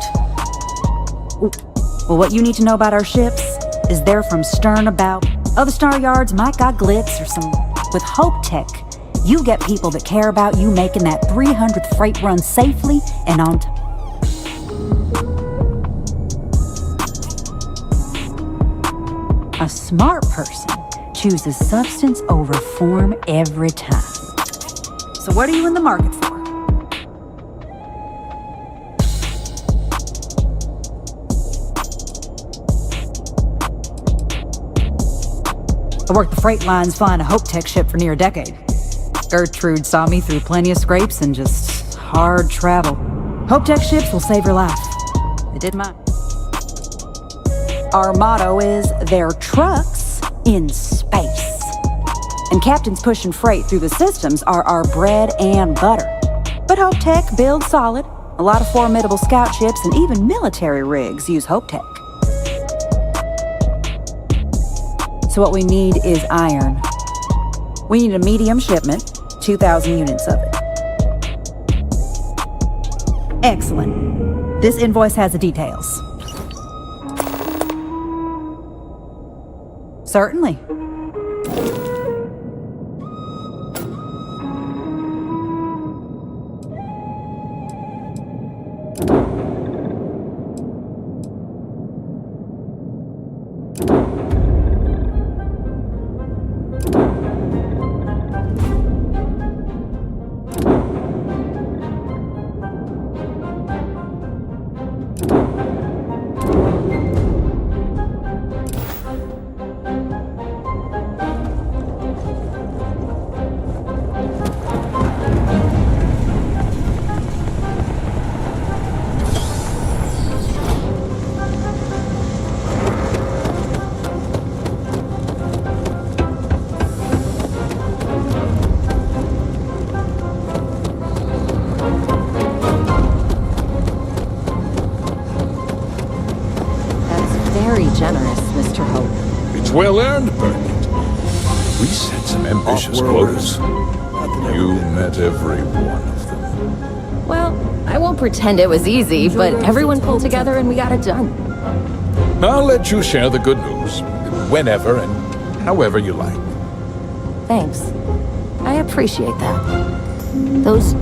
Well, what you need to know about our ships is they're from stern about. Other star yards might got glitz or some. With Hope Tech, you get people that care about you making that 300th freight run safely and on time. A smart person chooses substance over form every time. So what are you in the market for? I worked the freight lines flying a Hope Tech ship for near a decade. Gertrude saw me through plenty of scrapes and just hard travel. Hope Tech ships will save your life. They did mine. Our motto is, they're trucks in space. And captains pushing freight through the systems are our bread and butter. But Hope Tech builds solid. A lot of formidable scout ships and even military rigs use Hope Tech. So what we need is iron. We need a medium shipment, 2,000 units of it. Excellent. This invoice has the details. Certainly. Generous, Mr. Hope. It's well earned, Burnett. We set some ambitious quotas. You met every one of them. Well, I won't pretend it was easy, but everyone pulled together and we got it done. I'll let you share the good news, whenever and however you like. Thanks. I appreciate that. Those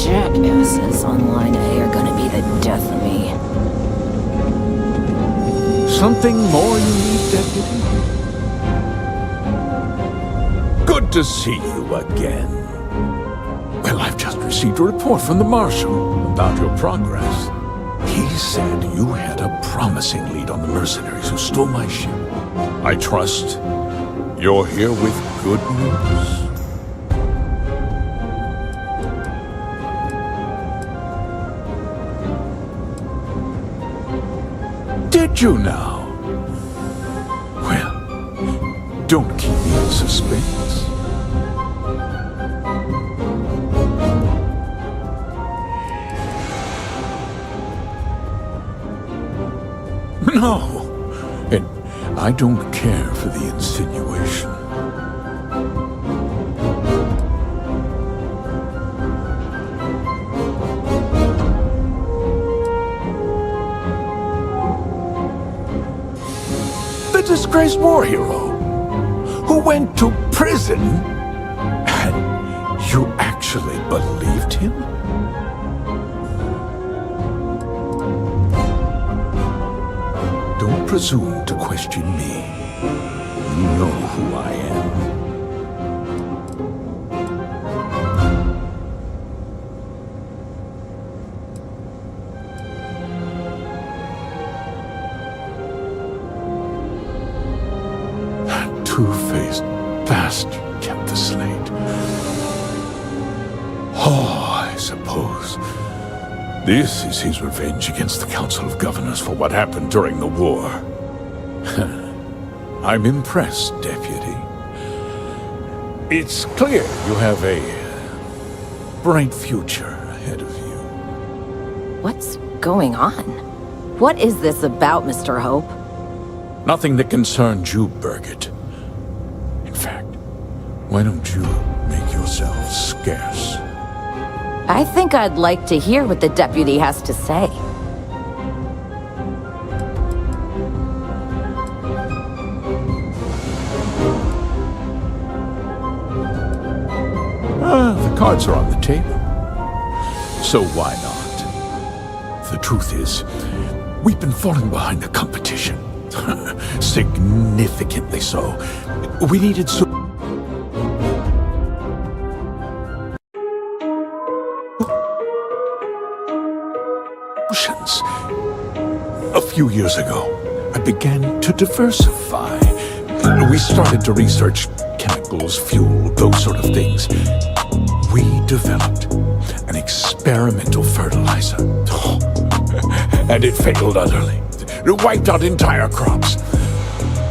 jackasses on Line A are gonna be the death of me. something more you need, Deputy? Good to see you again. Well, I've just received a report from the Marshal about your progress. He said you had a promising lead on the mercenaries who stole my ship. I trust you're here with good news. Did you now? Well, don't keep me in suspense. No, and I don't care for the insinuation. The disgraced war hero who went to prison, and you actually believed him? Don't presume to question me. You know who I am. That two-faced bastard kept the slate. Oh, I suppose this is his revenge against the Council of Governors for what happened during the war. I'm impressed, Deputy. It's clear you have a bright future ahead of you. What's going on? What is this about, Mr. Hope? Nothing that concerns you, Birgit. In fact, why don't you make yourself scarce? I think I'd like to hear what the deputy has to say. The cards are on the table. So why not? The truth is, we've been falling behind the competition. Significantly so. We needed solutions. A few years ago, I began to diversify. We started to research chemicals, fuel, those sort of things. We developed an experimental fertilizer. And it failed utterly. It wiped out entire crops.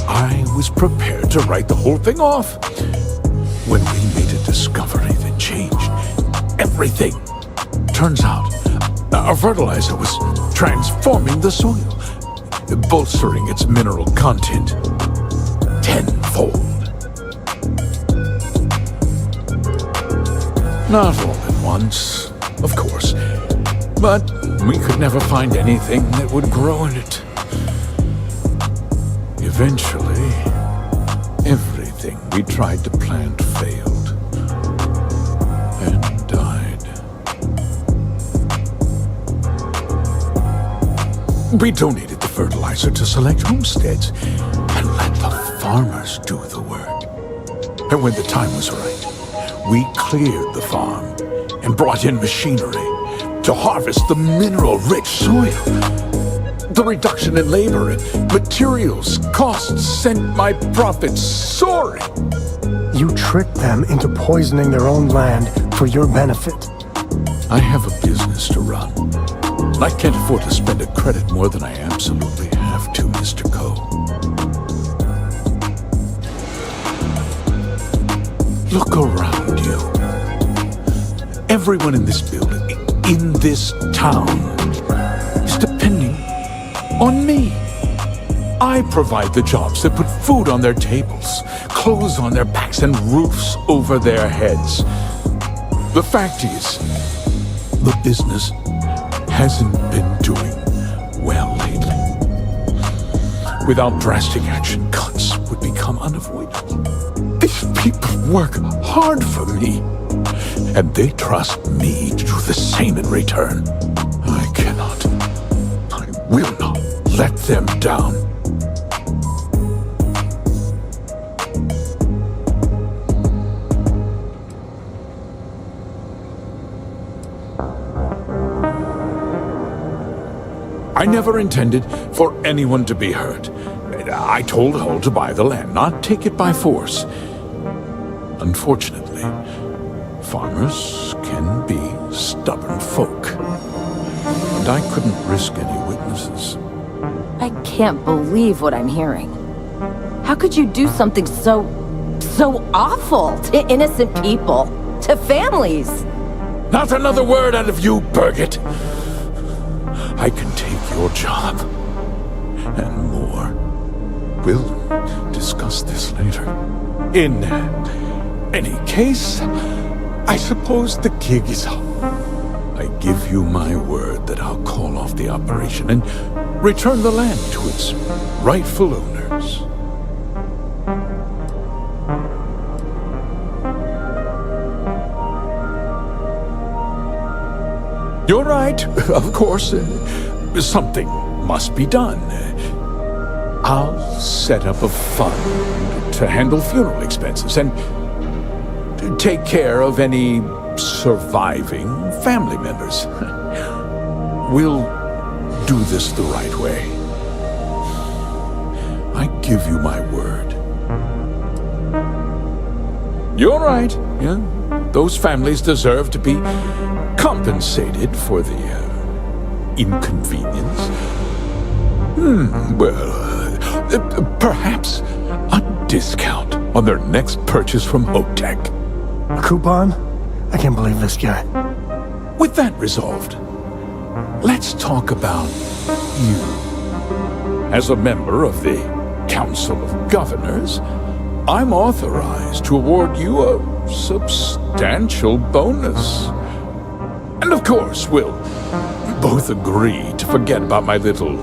I was prepared to write the whole thing off when we made a discovery that changed everything. Turns out, our fertilizer was transforming the soil, bolstering its mineral content tenfold. Not all at once, of course, but we could never find anything that would grow in it. Eventually, everything we tried to plant failed and died. We donated the fertilizer to select homesteads and let the farmers do the work. And when the time was right, we cleared the farm and brought in machinery to harvest the mineral-rich soil. The reduction in labor and materials costs sent my profits soaring. You tricked them into poisoning their own land for your benefit. I have a business to run. I can't afford to spend a credit more than I absolutely have to, Mr. Coe. Look around you. Everyone in this building, in this town, is depending on me. I provide the jobs that put food on their tables, clothes on their backs, and roofs over their heads. The fact is, the business hasn't been doing well lately. Without drastic action, cuts would become unavoidable. These people work hard for me, and they trust me to do the same in return. I will not let them down. I never intended for anyone to be hurt. I told Hull to buy the land, not take it by force. Unfortunately, farmers can be stubborn folk. And I couldn't risk any witnesses. I can't believe what I'm hearing. How could you do something so awful to innocent people, to families? Not another word out of you, Birgit. I can take your job. And more. We'll discuss this later. In any case, I suppose the gig is up. I give you my word that I'll call off the operation and return the land to its rightful owners. You're right, of course. Something must be done. I'll set up a fund to handle funeral expenses and take care of any surviving family members. We'll do this the right way. I give you my word. You're right. Yeah, those families deserve to be compensated for the inconvenience. Perhaps a discount on their next purchase from Hotech. A coupon? I can't believe this guy. With that resolved, let's talk about you. As a member of the Council of Governors, I'm authorized to award you a substantial bonus. And of course, we'll both agree to forget about my little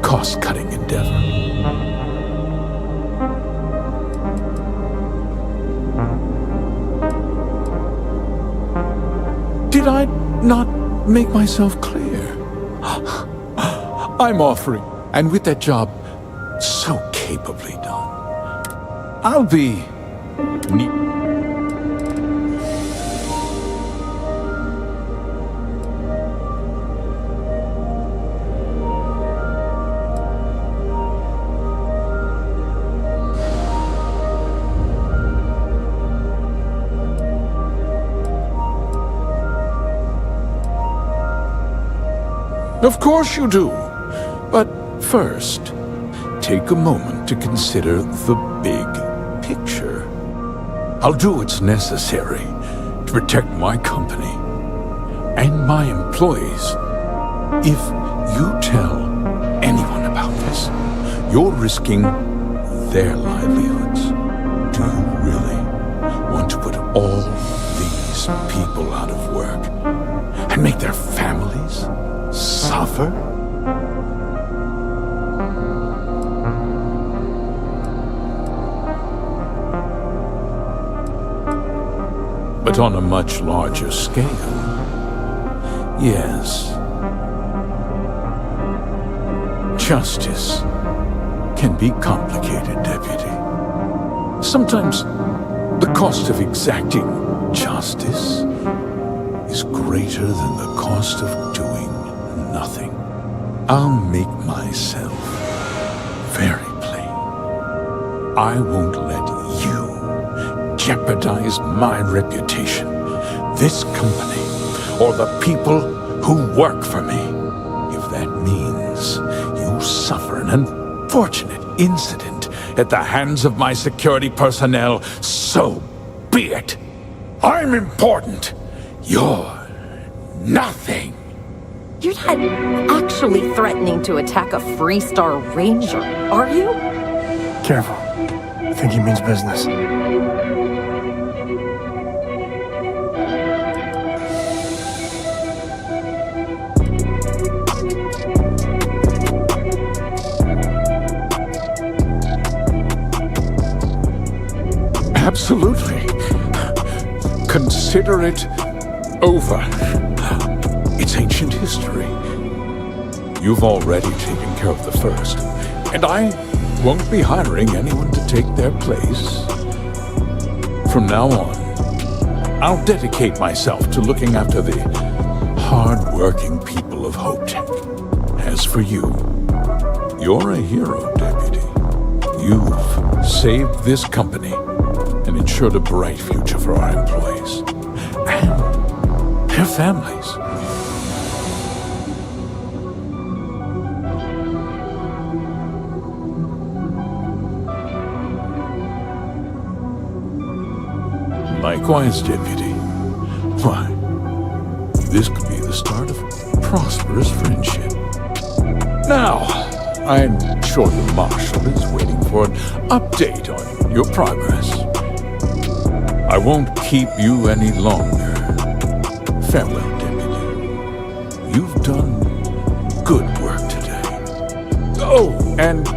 cost-cutting endeavor. Did I not make myself clear? I'm offering, and with that job so capably done, I'll be Of course you do. But first, take a moment to consider the big picture. I'll do what's necessary to protect my company and my employees. If you tell anyone about this, you're risking their livelihoods. Do you really want to put all these people out of work and make their families suffer? But on a much larger scale, yes. Justice can be complicated, Deputy. Sometimes the cost of exacting justice is greater than the cost of doing nothing. I'll make myself very plain. I won't let you jeopardize my reputation, this company, or the people who work for me. If that means you suffer an unfortunate incident at the hands of my security personnel, so be it. I'm important. You're nothing. You're not actually threatening to attack a Freestar Ranger, are you? Careful. I think he means business. Absolutely. Consider it over. It's ancient history. You've already taken care of the first, and I won't be hiring anyone to take their place. From now on, I'll dedicate myself to looking after the hard-working people of Hotech, as is for you. You're a hero, Deputy. You've saved this company and ensured a bright future for our employees and their families. Likewise, Deputy. Why, this could be the start of prosperous friendship. Now, I'm sure the Marshal is waiting for an update on your progress. I won't keep you any longer. Farewell, Deputy. You've done good work today. Oh, and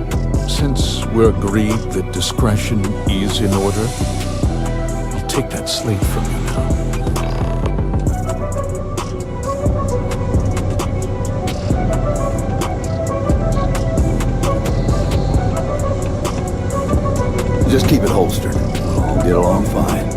since we're agreed that discretion is in order, I'll take that slate from you now. Just keep it holstered. We'll get along fine.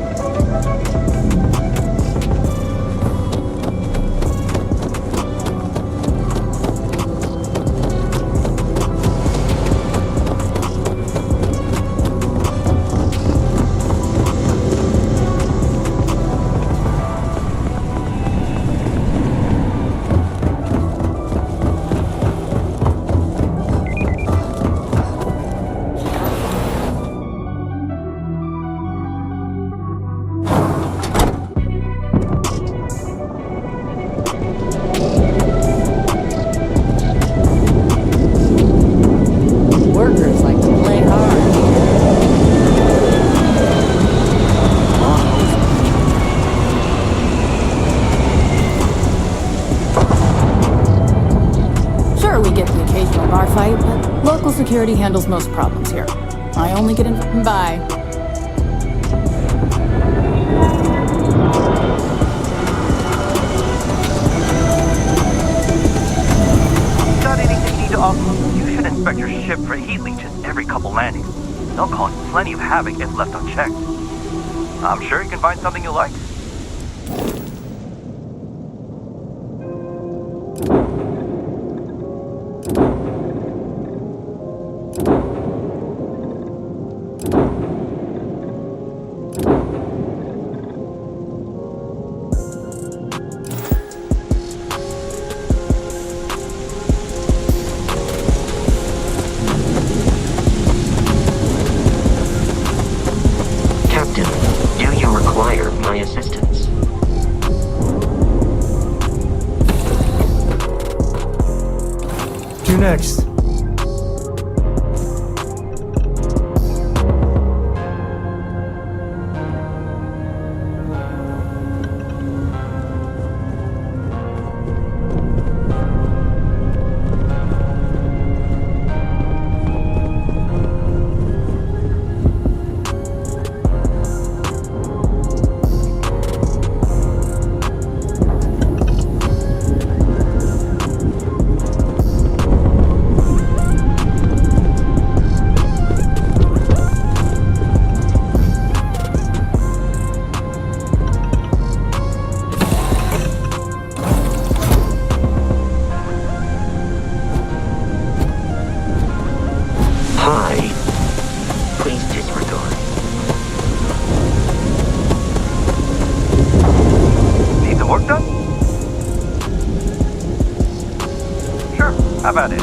Workers like to play hard. Sure, we get the occasional bar fight, but local security handles most problems here. I only get in. Bye. Got anything you need to offer? You should inspect your ship for heat leeches every couple landings. They'll cause plenty of havoc if left unchecked. I'm sure you can find something you like. Captain, do you require my assistance? You next. Hi. Please disregard. Need some work done? Sure, how about it?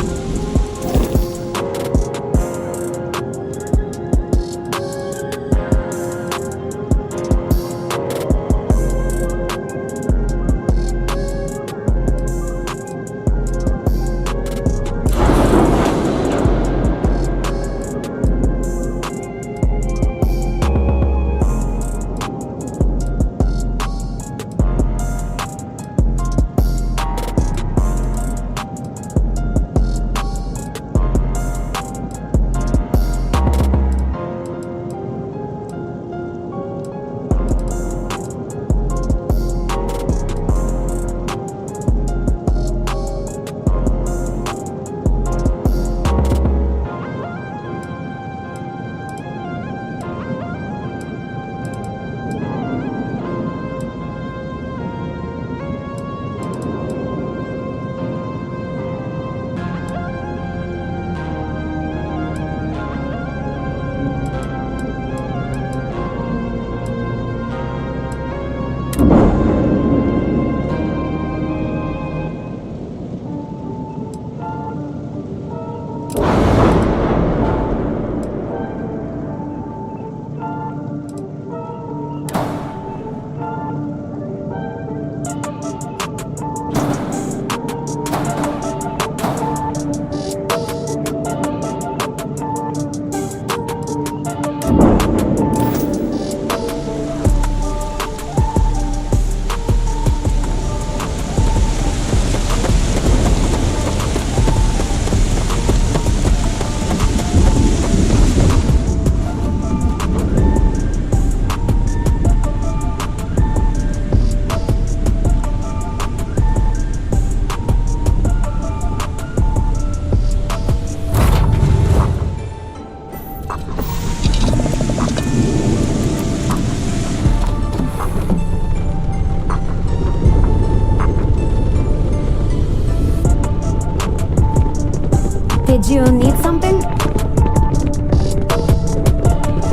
Did you need something?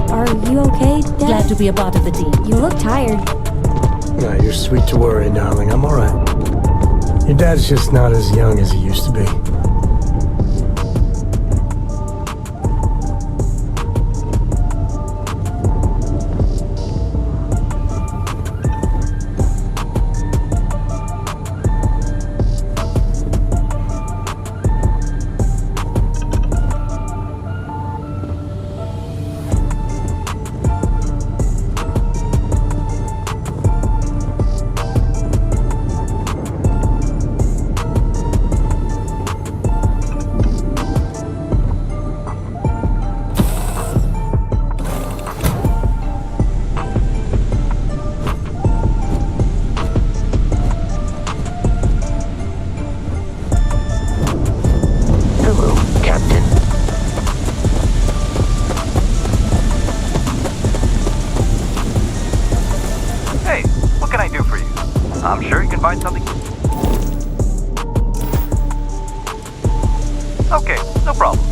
Are you okay, Dad? Glad to be a part of the team. You look tired. No, you're sweet to worry, darling. I'm alright. Your dad's just not as young as he used to be. I'm sure you can find something. Okay, no problem.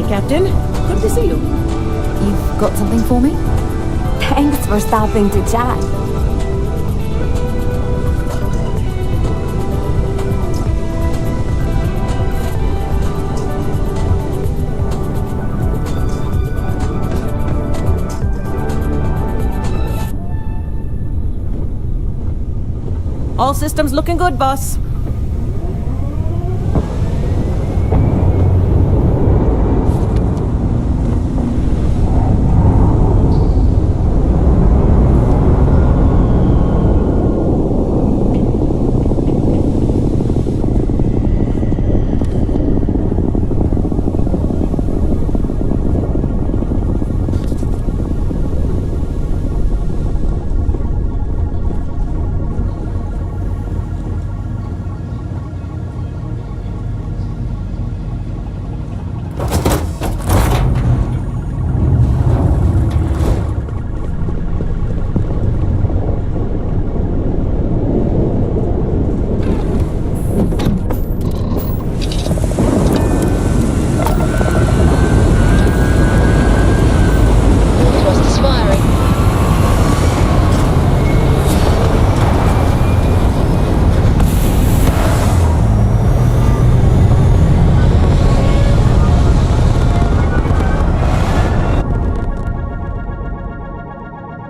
Hey, Captain. Good to see you. You've got something for me? Thanks for stopping to chat. All systems looking good, boss.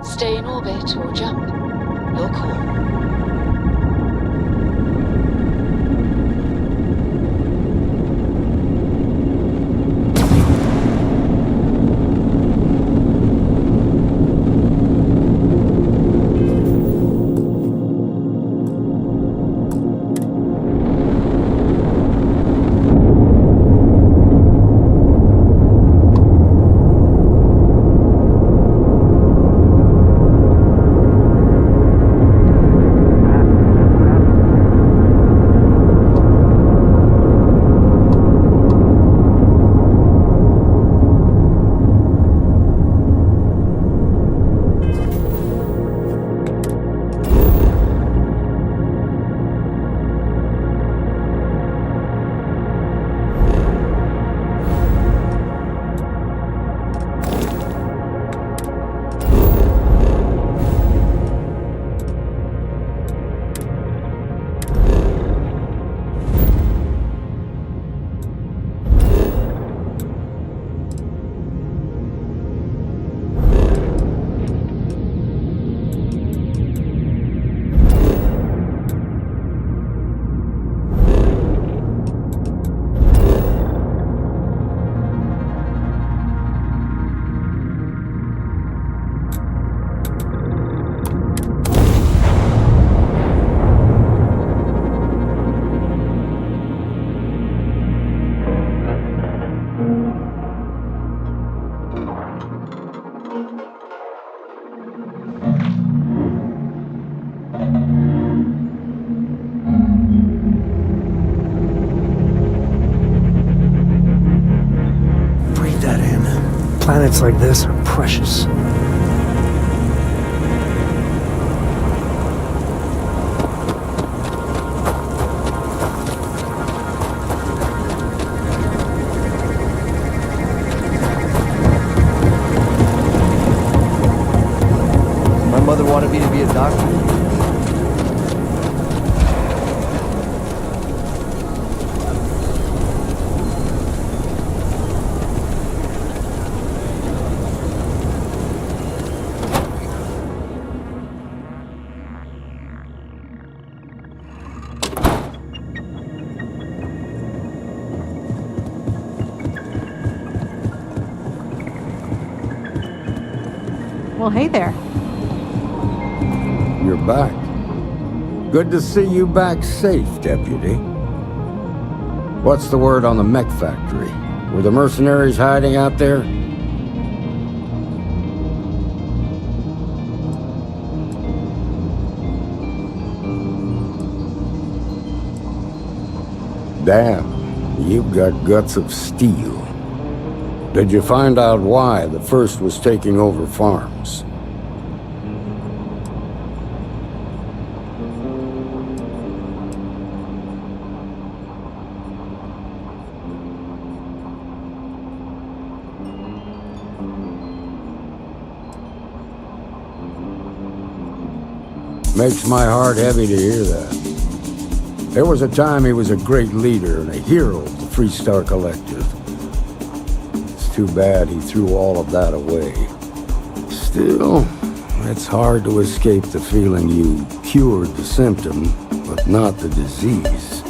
Stay in orbit or jump. Your call. Breathe that in. Planets like this are precious. My mother wanted me to be a doctor. Well, hey there. You're back. Good to see you back safe, Deputy. What's the word on the mech factory? Were the mercenaries hiding out there? Damn, you've got guts of steel. Did you find out why the First was taking over farms? Makes my heart heavy to hear that. There was a time he was a great leader and a hero of the Freestar Collective. It's too bad he threw all of that away. Still, it's hard to escape the feeling you cured the symptom, but not the disease.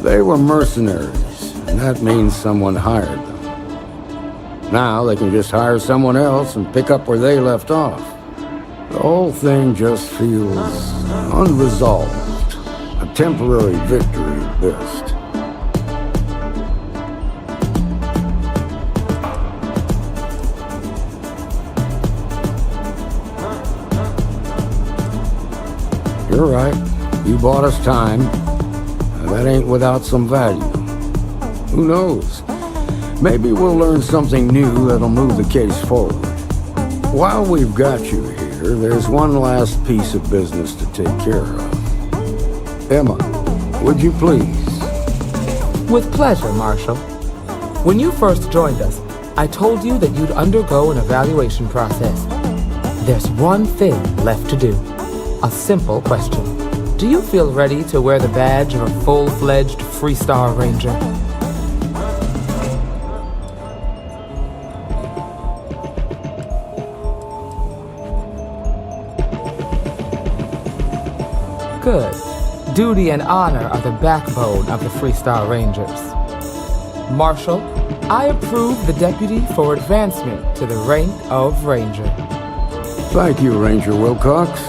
They were mercenaries, and that means someone hired them. Now they can just hire someone else and pick up where they left off. The whole thing just feels unresolved. A temporary victory at best. You're right. You bought us time. That ain't without some value. Who knows? Maybe we'll learn something new that'll move the case forward. While we've got you here, there's one last piece of business to take care of. Emma, would you please? With pleasure, Marshal. When you first joined us, I told you that you'd undergo an evaluation process. There's one thing left to do. A simple question. Do you feel ready to wear the badge of a full-fledged Freestar Ranger? Good. Duty and honor are the backbone of the Freestar Rangers. Marshal, I approve the deputy for advancement to the rank of Ranger. Thank you, Ranger Wilcox.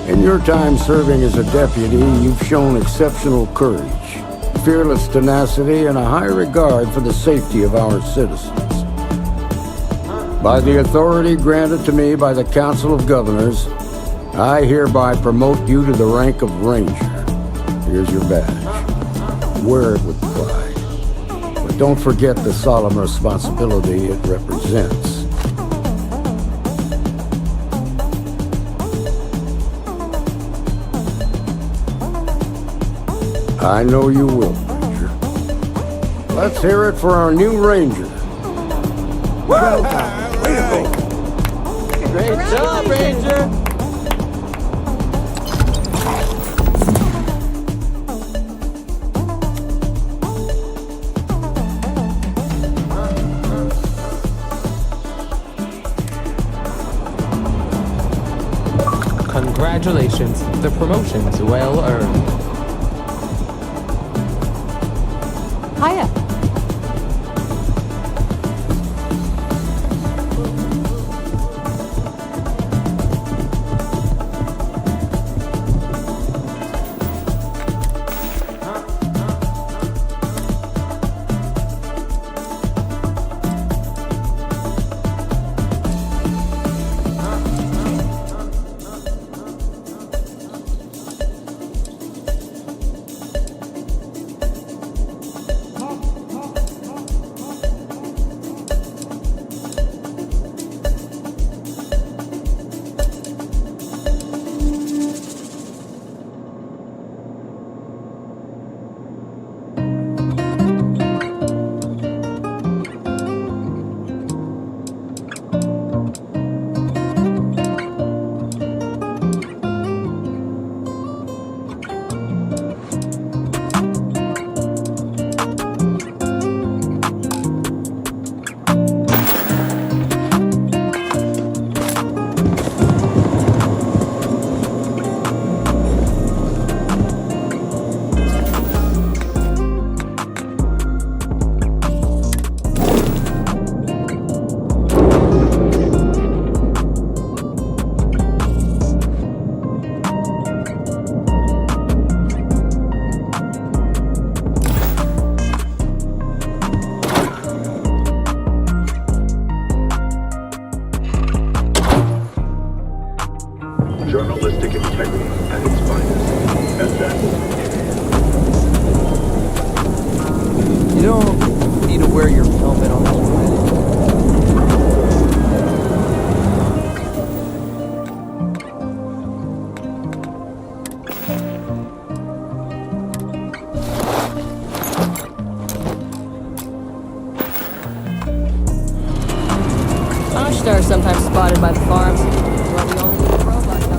In your time serving as a deputy, you've shown exceptional courage, fearless tenacity, and a high regard for the safety of our citizens. By the authority granted to me by the Council of Governors, I hereby promote you to the rank of Ranger. Here's your badge. Wear it with pride. But don't forget the solemn responsibility it represents. I know you will, Ranger. Let's hear it for our new Ranger. Well done. Way to go. Great job, Ranger. Congratulations. The promotion's well earned. Hiya. Ashtar are sometimes spotted by the farms. Well, we only need a robot now.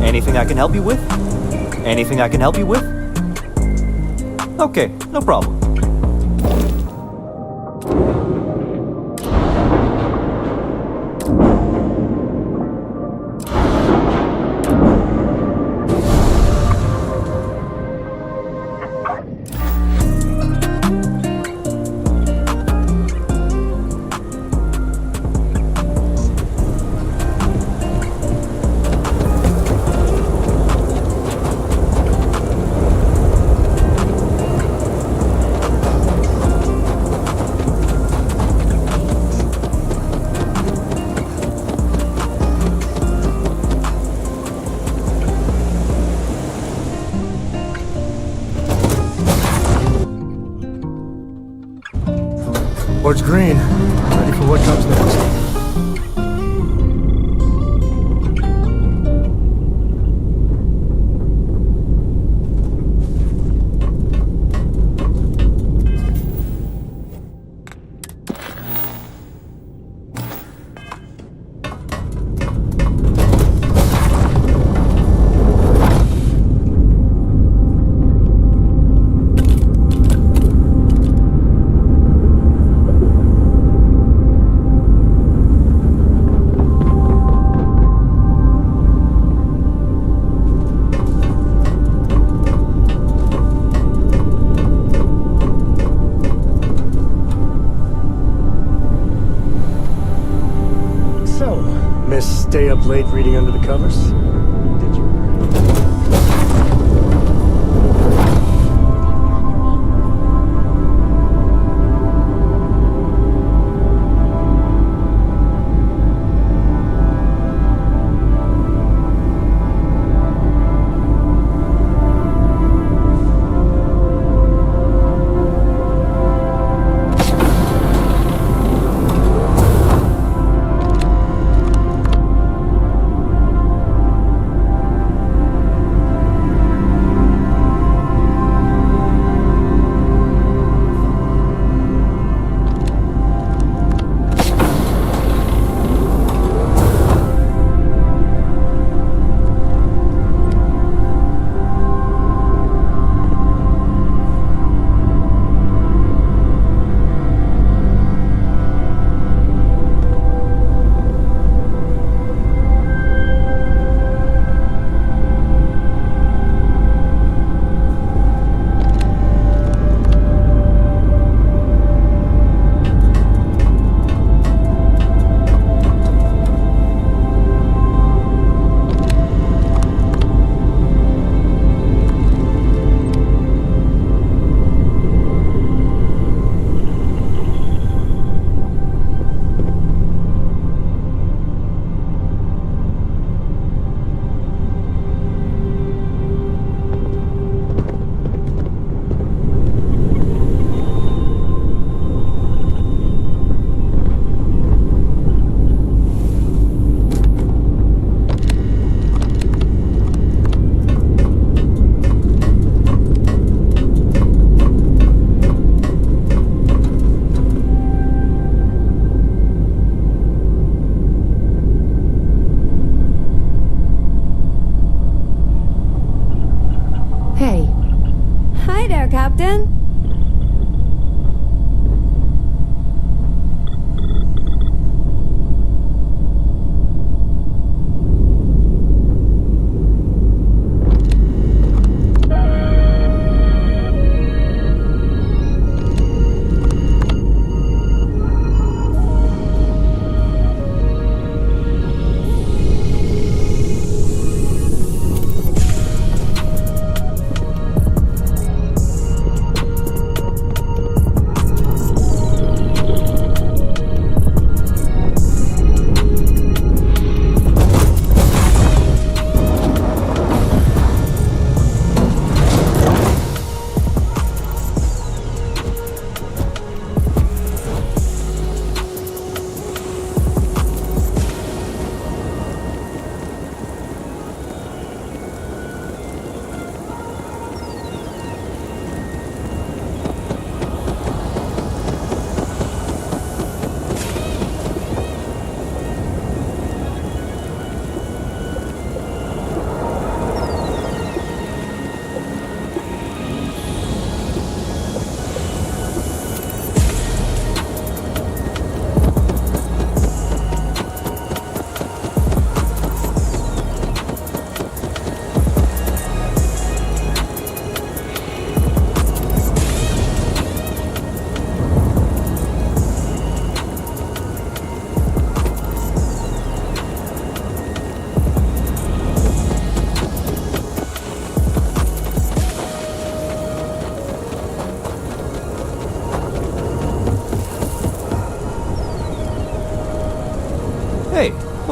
Anything I can help you with? Anything I can help you with? Okay, no problem. Board's green. Ready for what comes next. Stay up late reading under the covers? Did you? Captain?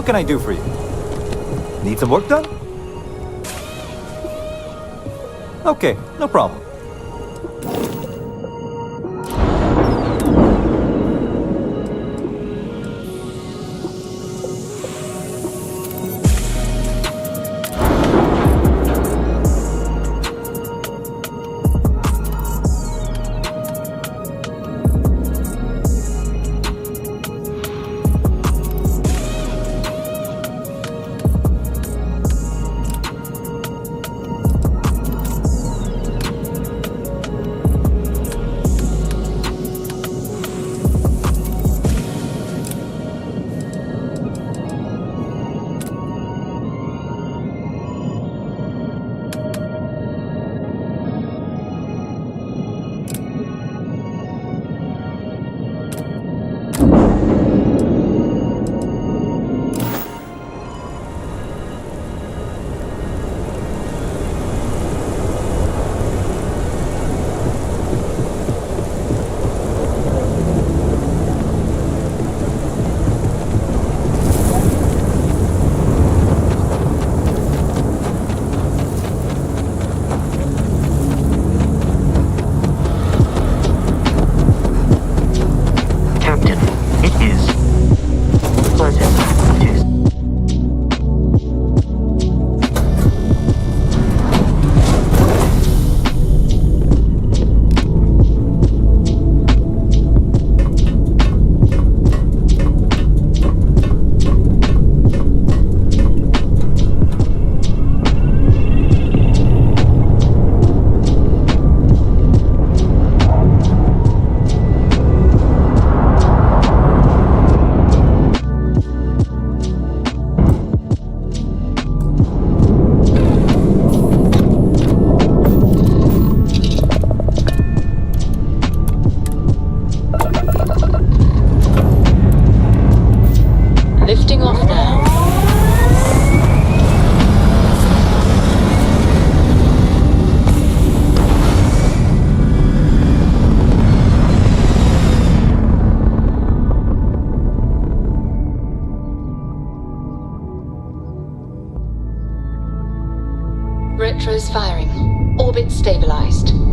What can I do for you? Need some work done? Okay, no problem. Captain, it is pleasant to... Lifting off now. Retros firing. Orbit stabilized.